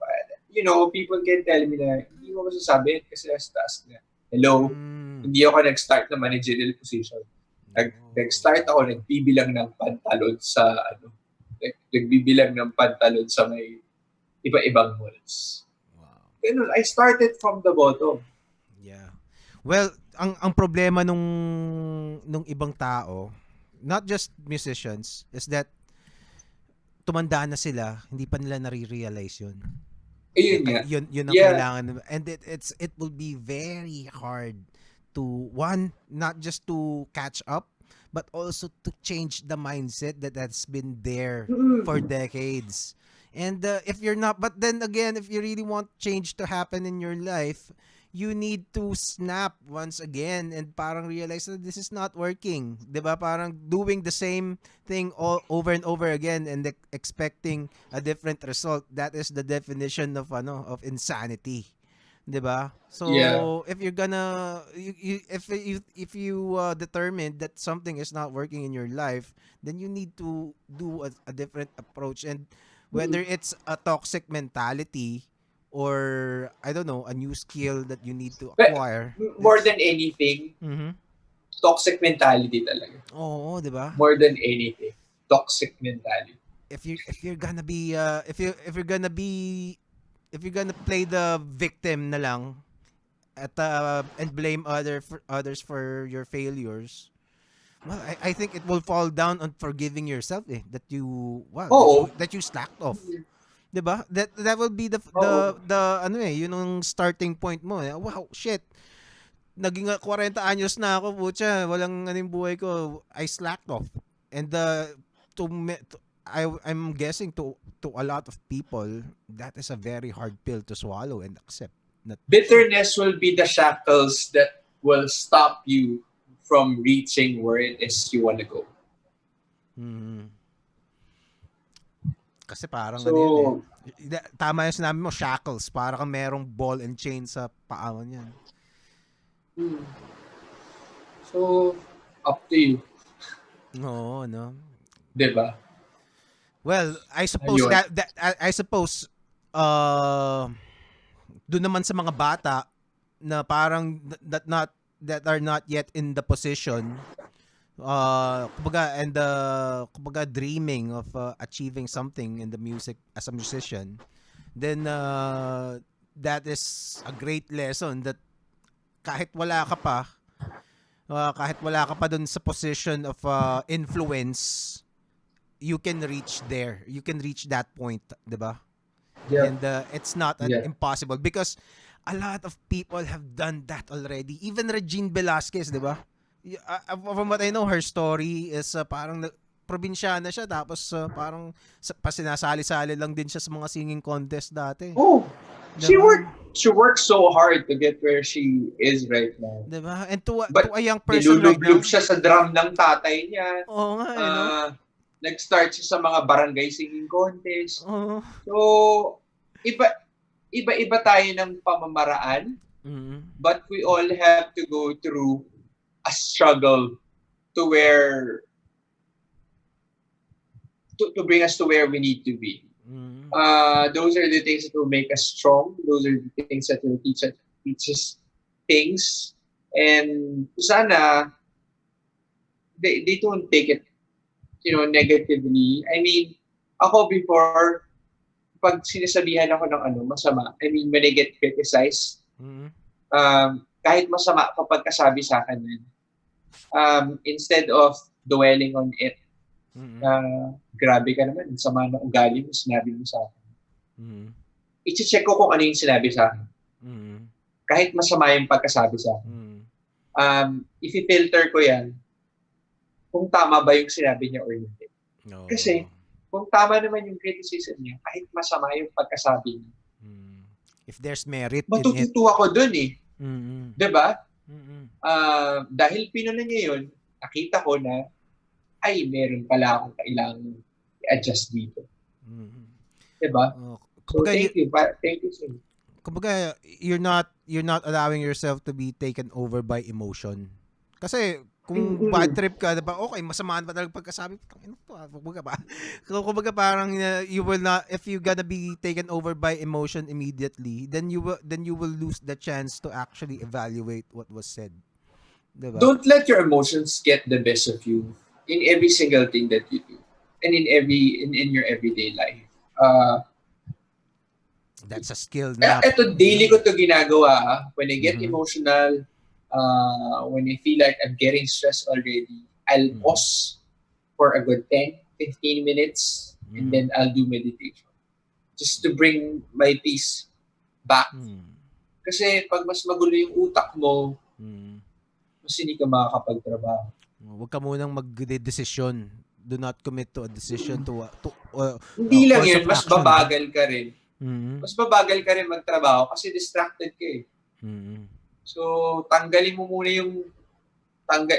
people can tell me na hindi mo masasabi kasi as task na, hello, hindi ako nag-start na managerial position. Nag-start ako, nagbibilang ng pantalon sa, nagbibilang ng pantalon sa may iba-ibang malls. Ganun, I started from the bottom. Yeah. Well, ang problema nung ibang tao, not just musicians, is that tumanda na sila, hindi pa nila nare-realize yun. Ayun nga. Yun ang kailangan. And it will be very hard to, one, not just to catch up, but also to change the mindset that's been there for decades. And if you're not, but then again, if you really want change to happen in your life, you need to snap once again and parang realize that this is not working. 'Di ba? Parang doing the same thing all over and over again and expecting a different result. That is the definition of insanity. 'Di ba? So if you're gonna if you determine that something is not working in your life, then you need to do a different approach, and whether it's a toxic mentality or I don't know, a new skill that you need to acquire. But more than anything, toxic mentality talaga. Oo, 'di ba? More than anything, toxic mentality. If you're gonna be if you're gonna play the victim na lang at and blame others for your failures, well, I think it will fall down on forgiving yourself that you that you slacked off. 'Di ba? That will be the yun ang starting point mo. Wow, shit. Naging 40 anyos na ako, putya, walang anong buhay ko. I slacked off. And I'm guessing to a lot of people, that is a very hard pill to swallow and accept. Bitterness will be the shackles that will stop you from reaching where it is you want to go. Kasi parang ano yun tama yung sinabi mo, shackles. Parang kang merong ball and chain sa paa mo niyan. So, up to you. Oo, no? Diba? Well, I suppose doon naman sa mga bata na parang that are not yet in the position kumbaga dreaming of achieving something in the music as a musician, then that is a great lesson that kahit wala ka pa dun sa position of influence, you can reach that point, 'di ba? Yeah. And it's not impossible because a lot of people have done that already. Even Regine Velasquez, 'di ba? From what I know, her story is parang probinsyana siya tapos parang sinasali-sali lang din siya sa mga singing contest dati. Oh, she worked so hard to get where she is right now. Diba? And to a young person right now, siya sa drum ng tatay niya. Oo nga, no? Nag-start siya sa mga barangay singing contest. So, iba tayo ng pamamaraan, but we all have to go through a struggle to bring us to where we need to be. Those are the things that will make us strong. Those are the things that will teach us things. And sana they don't take it, negatively. I mean, ako before, pag sinasabihan ako ng masama, I mean, when I get criticized, kahit masama kapag kasabi sa akin, instead of dwelling on it, grabe ka naman, sama na ugali mo, sinabi mo sa akin. I-check ko kung ano yung sinabi sa akin. Kahit masama yung pagkasabi sa akin. I-filter ko yan kung tama ba yung sinabi niya or hindi. No. Kasi, kung tama naman yung criticism niya, kahit masama yung pagkasabi niya, if there's merit matututo ako dun eh. Diba? Dahil pinuna niya yun, nakita ko na, ay, meron pala akong kailangang i-adjust dito. Diba? So, thank you. Thank you, sir. kumbaga, you're not allowing yourself to be taken over by emotion. Kasi kung bad Mm-mm. trip ka, diba, okay, masamaan pa talaga pagkasabi, ano to, kumbaga ba? Kumbaga parang you will not, if you gonna be taken over by emotion immediately, then you will lose the chance to actually evaluate what was said. Diba? Don't let your emotions get the best of you in every single thing that you do and in your everyday life. Uh, That's a skill na, Ito, daily ko to ginagawa. When I get mm-hmm, emotional, when I feel like I'm getting stressed already, I'll mm-hmm, pause for a good 10, 15 minutes and mm-hmm, then I'll do meditation. Just to bring my peace back. Kasi pag mas magulo yung utak mo, mm-hmm. mas hindi ka makakapagtrabaho. Huwag ka munang mag-desisyon. Do not commit to a decision, to a Hindi lang course yun, of mas action. babagal ka rin. Mm-hmm. Mas babagal ka rin magtrabaho kasi distracted ka eh. Mm-hmm. So, tanggalin mo muna yung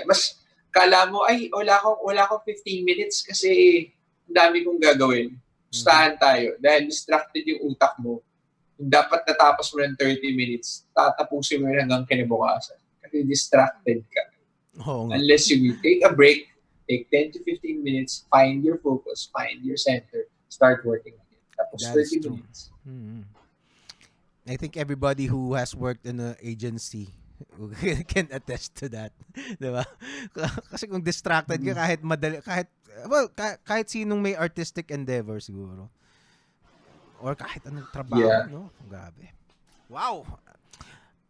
mas kala mo ay wala akong 15 minutes kasi ang dami kong gagawin. Pustahan tayo dahil distracted yung utak mo. Yung dapat natapos mo ng 30 minutes, tatapusin mo yun hanggang kinabukasan. Kasi distracted ka. Oo nga. Unless you take a break, take 10 to 15 minutes, find your focus, find your center, start working again. Tapos That is 30 true. minutes. Mm-hmm. I think everybody who has worked in an agency can attest to that. Diba? Kasi kung distracted ka kahit madali, kahit sinong may artistic endeavor siguro. Or kahit anong trabaho, Yeah. no? Grabe. Wow!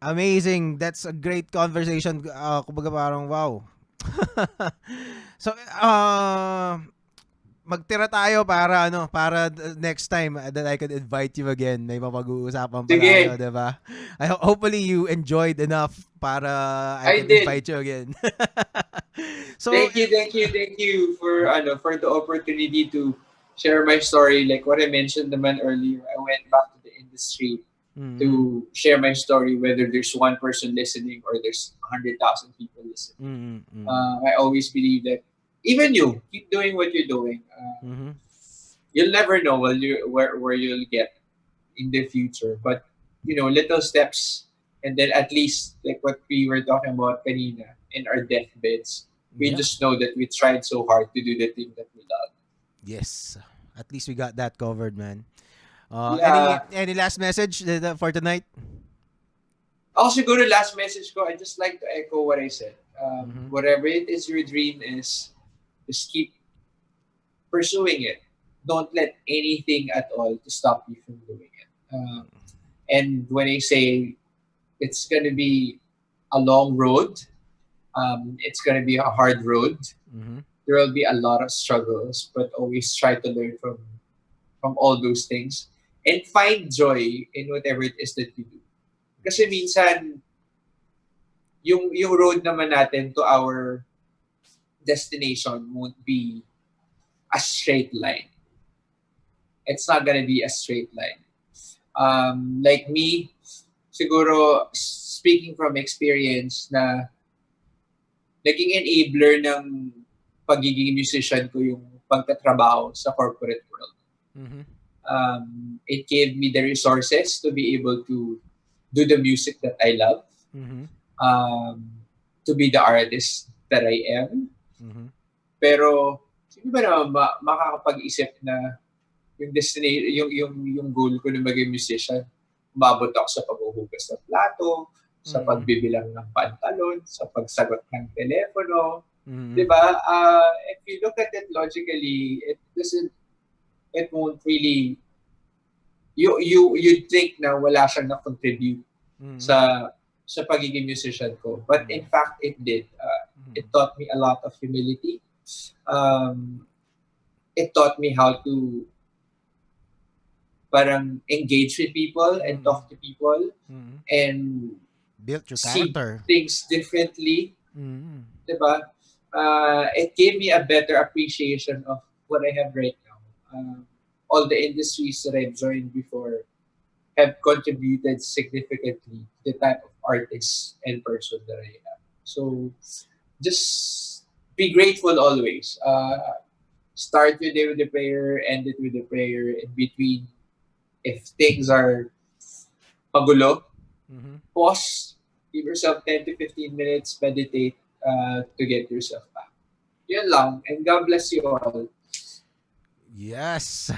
Amazing. That's a great conversation. Kumbaga parang wow. So, magtira tayo para next time that I could invite you again. May mapag-uusapan pa tayo, Sige, 'di ba? Hopefully you enjoyed enough para I I can did. invite you again. So, Thank you for the opportunity to share my story. Like what I mentioned naman earlier, I went back to the industry mm, to share my story, whether there's one person listening or there's 100,000 people listening. mm, mm, I always believe that even you keep doing what you're doing. mm, You'll never know where you'll get in the future, but little steps, and then at least like what we were talking about kanina in our deathbeds, we yeah. just know that we tried so hard to do the thing that we love. Yes. At least we got that covered, man. Any Yeah. any last message for tonight? Also, go to last message ko. I just like to echo what I said. Mhm. Whatever it is your dream is, just keep pursuing it. Don't let anything at all to stop you from doing it. And when I say it's going to be a long road, it's going to be a hard road. Mhm. There will be a lot of struggles, but always try to learn from all those things and find joy in whatever it is that you do. Kasi minsan, yung road naman natin to our destination won't be a straight line. It's not gonna be a straight line. Like me, siguro, speaking from experience na naging enabler ng pagiging musician ko yung pagtatrabaho sa corporate world. Mhm. It gave me the resources to be able to do the music that I love, Mhm. to be the artist that I am. Mhm. Pero sino ba naman makakapag-isip na yung yung goal ko na maging musician, umabot ako sa paghuhugas ng plato, sa Mhm. pagbibilang ng pantalon, sa pagsagot ng telepono, 'di Mhm. ba? If you look at it logically, it won't really you'd think na wala siyang na-contribute Mhm. sa pagiging musician ko. But in fact, it did. It Mhm. taught me a lot of humility. Um, it taught me how to parang engage with people and Mhm. talk to people Mhm. and Built your see character. things differently, Mhm. diba? It gave me a better appreciation of what I have right now. All the industries that I've joined before have contributed significantly to the type of artist and person that I am. So just be grateful always. Start your day with a prayer, end it with a prayer. In between, if things are pagulo, Mm-hmm. pause, give yourself 10 to 15 minutes, meditate to get yourself back. Yun lang. And God bless you all. Yes.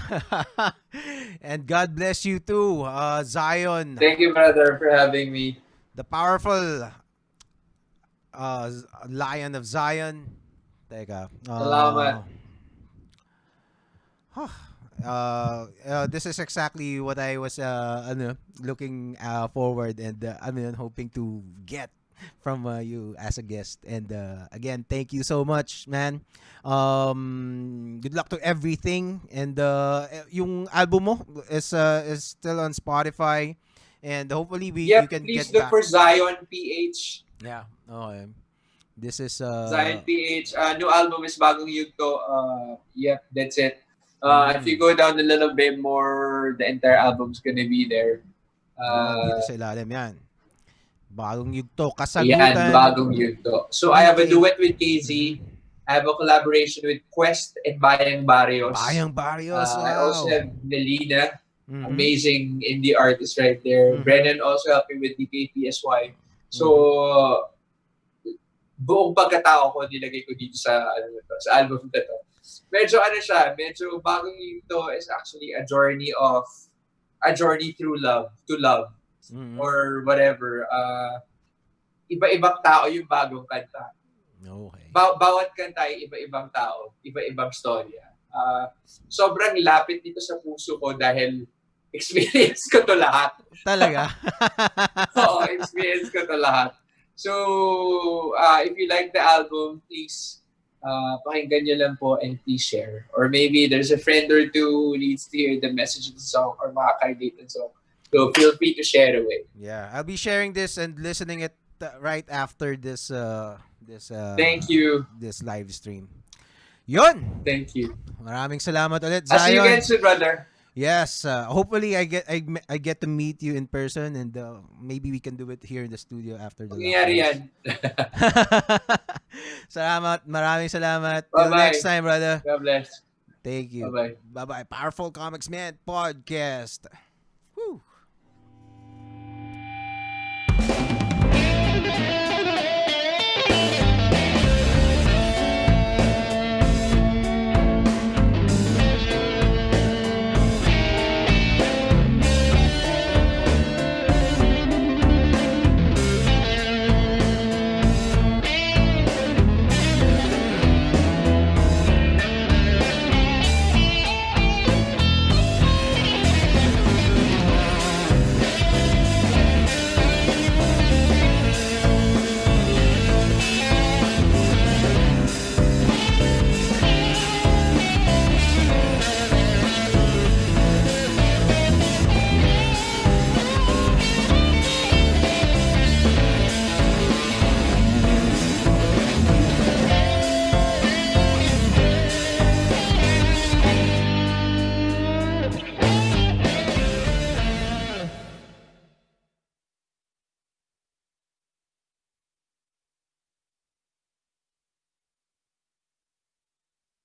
And God bless you too, Zion, Thank you, brother, for having me. the powerful Lion of Zion. Teka. Salamat. This is exactly what I was looking forward and hoping to get from you as a guest. And again, thank you so much, man. Good luck to everything. And yung album mo is still on Spotify, and hopefully you Yep, can please get look back. for Zion PH. Yeah. Okay. This is Zion PH. New album is Bagong Yugto. Yep, that's it. If you mm, go down a little bit more, the entire album's gonna be there. yun, dito Uh, sa ilalim yan. Bagong yugto, Ayan, kasagutan, Bagong Yugto. So I have a BK. duet with Mhm. KZ. I have a collaboration with Quest and Bayang Barrios. Bayang Barrios, I also wow. have Nelina, Mhm. amazing indie artist right there. Mhm. Brennan also helped me with DKPSY. Mhm. So, buong pagkatao ko nilagay ko dito sa sa album na to. Medyo siya, medyo Bagong Yugto is actually a journey through love, to love, Mhm. or whatever. Iba-ibang tao yung bagong kanta. Okay. Bawat kanta ay iba-ibang tao, iba-ibang storya. Sobrang lapit dito sa puso ko dahil experience ko to lahat. Talaga. Oo, experience ko to lahat. So, if you like the album, please pakinggan nyo lang po and please share. Or maybe there's a friend or two who needs to hear the message of the song or makaka-relate ng song. So, feel free to share away. Yeah, I'll be sharing this and listening it right after Thank you. this live stream. Yun. Thank you. Maraming salamat ulit, I'll see you Zion. again soon, brother. Yes, hopefully I get to meet you in person, and maybe we can do it here in the studio after the Mangyayari lockdowns. yan. Salamat, maraming salamat. Till Bye-bye. next time, brother. God bless. Thank you. Bye-bye. Bye-bye. Powerful Comics Man Podcast.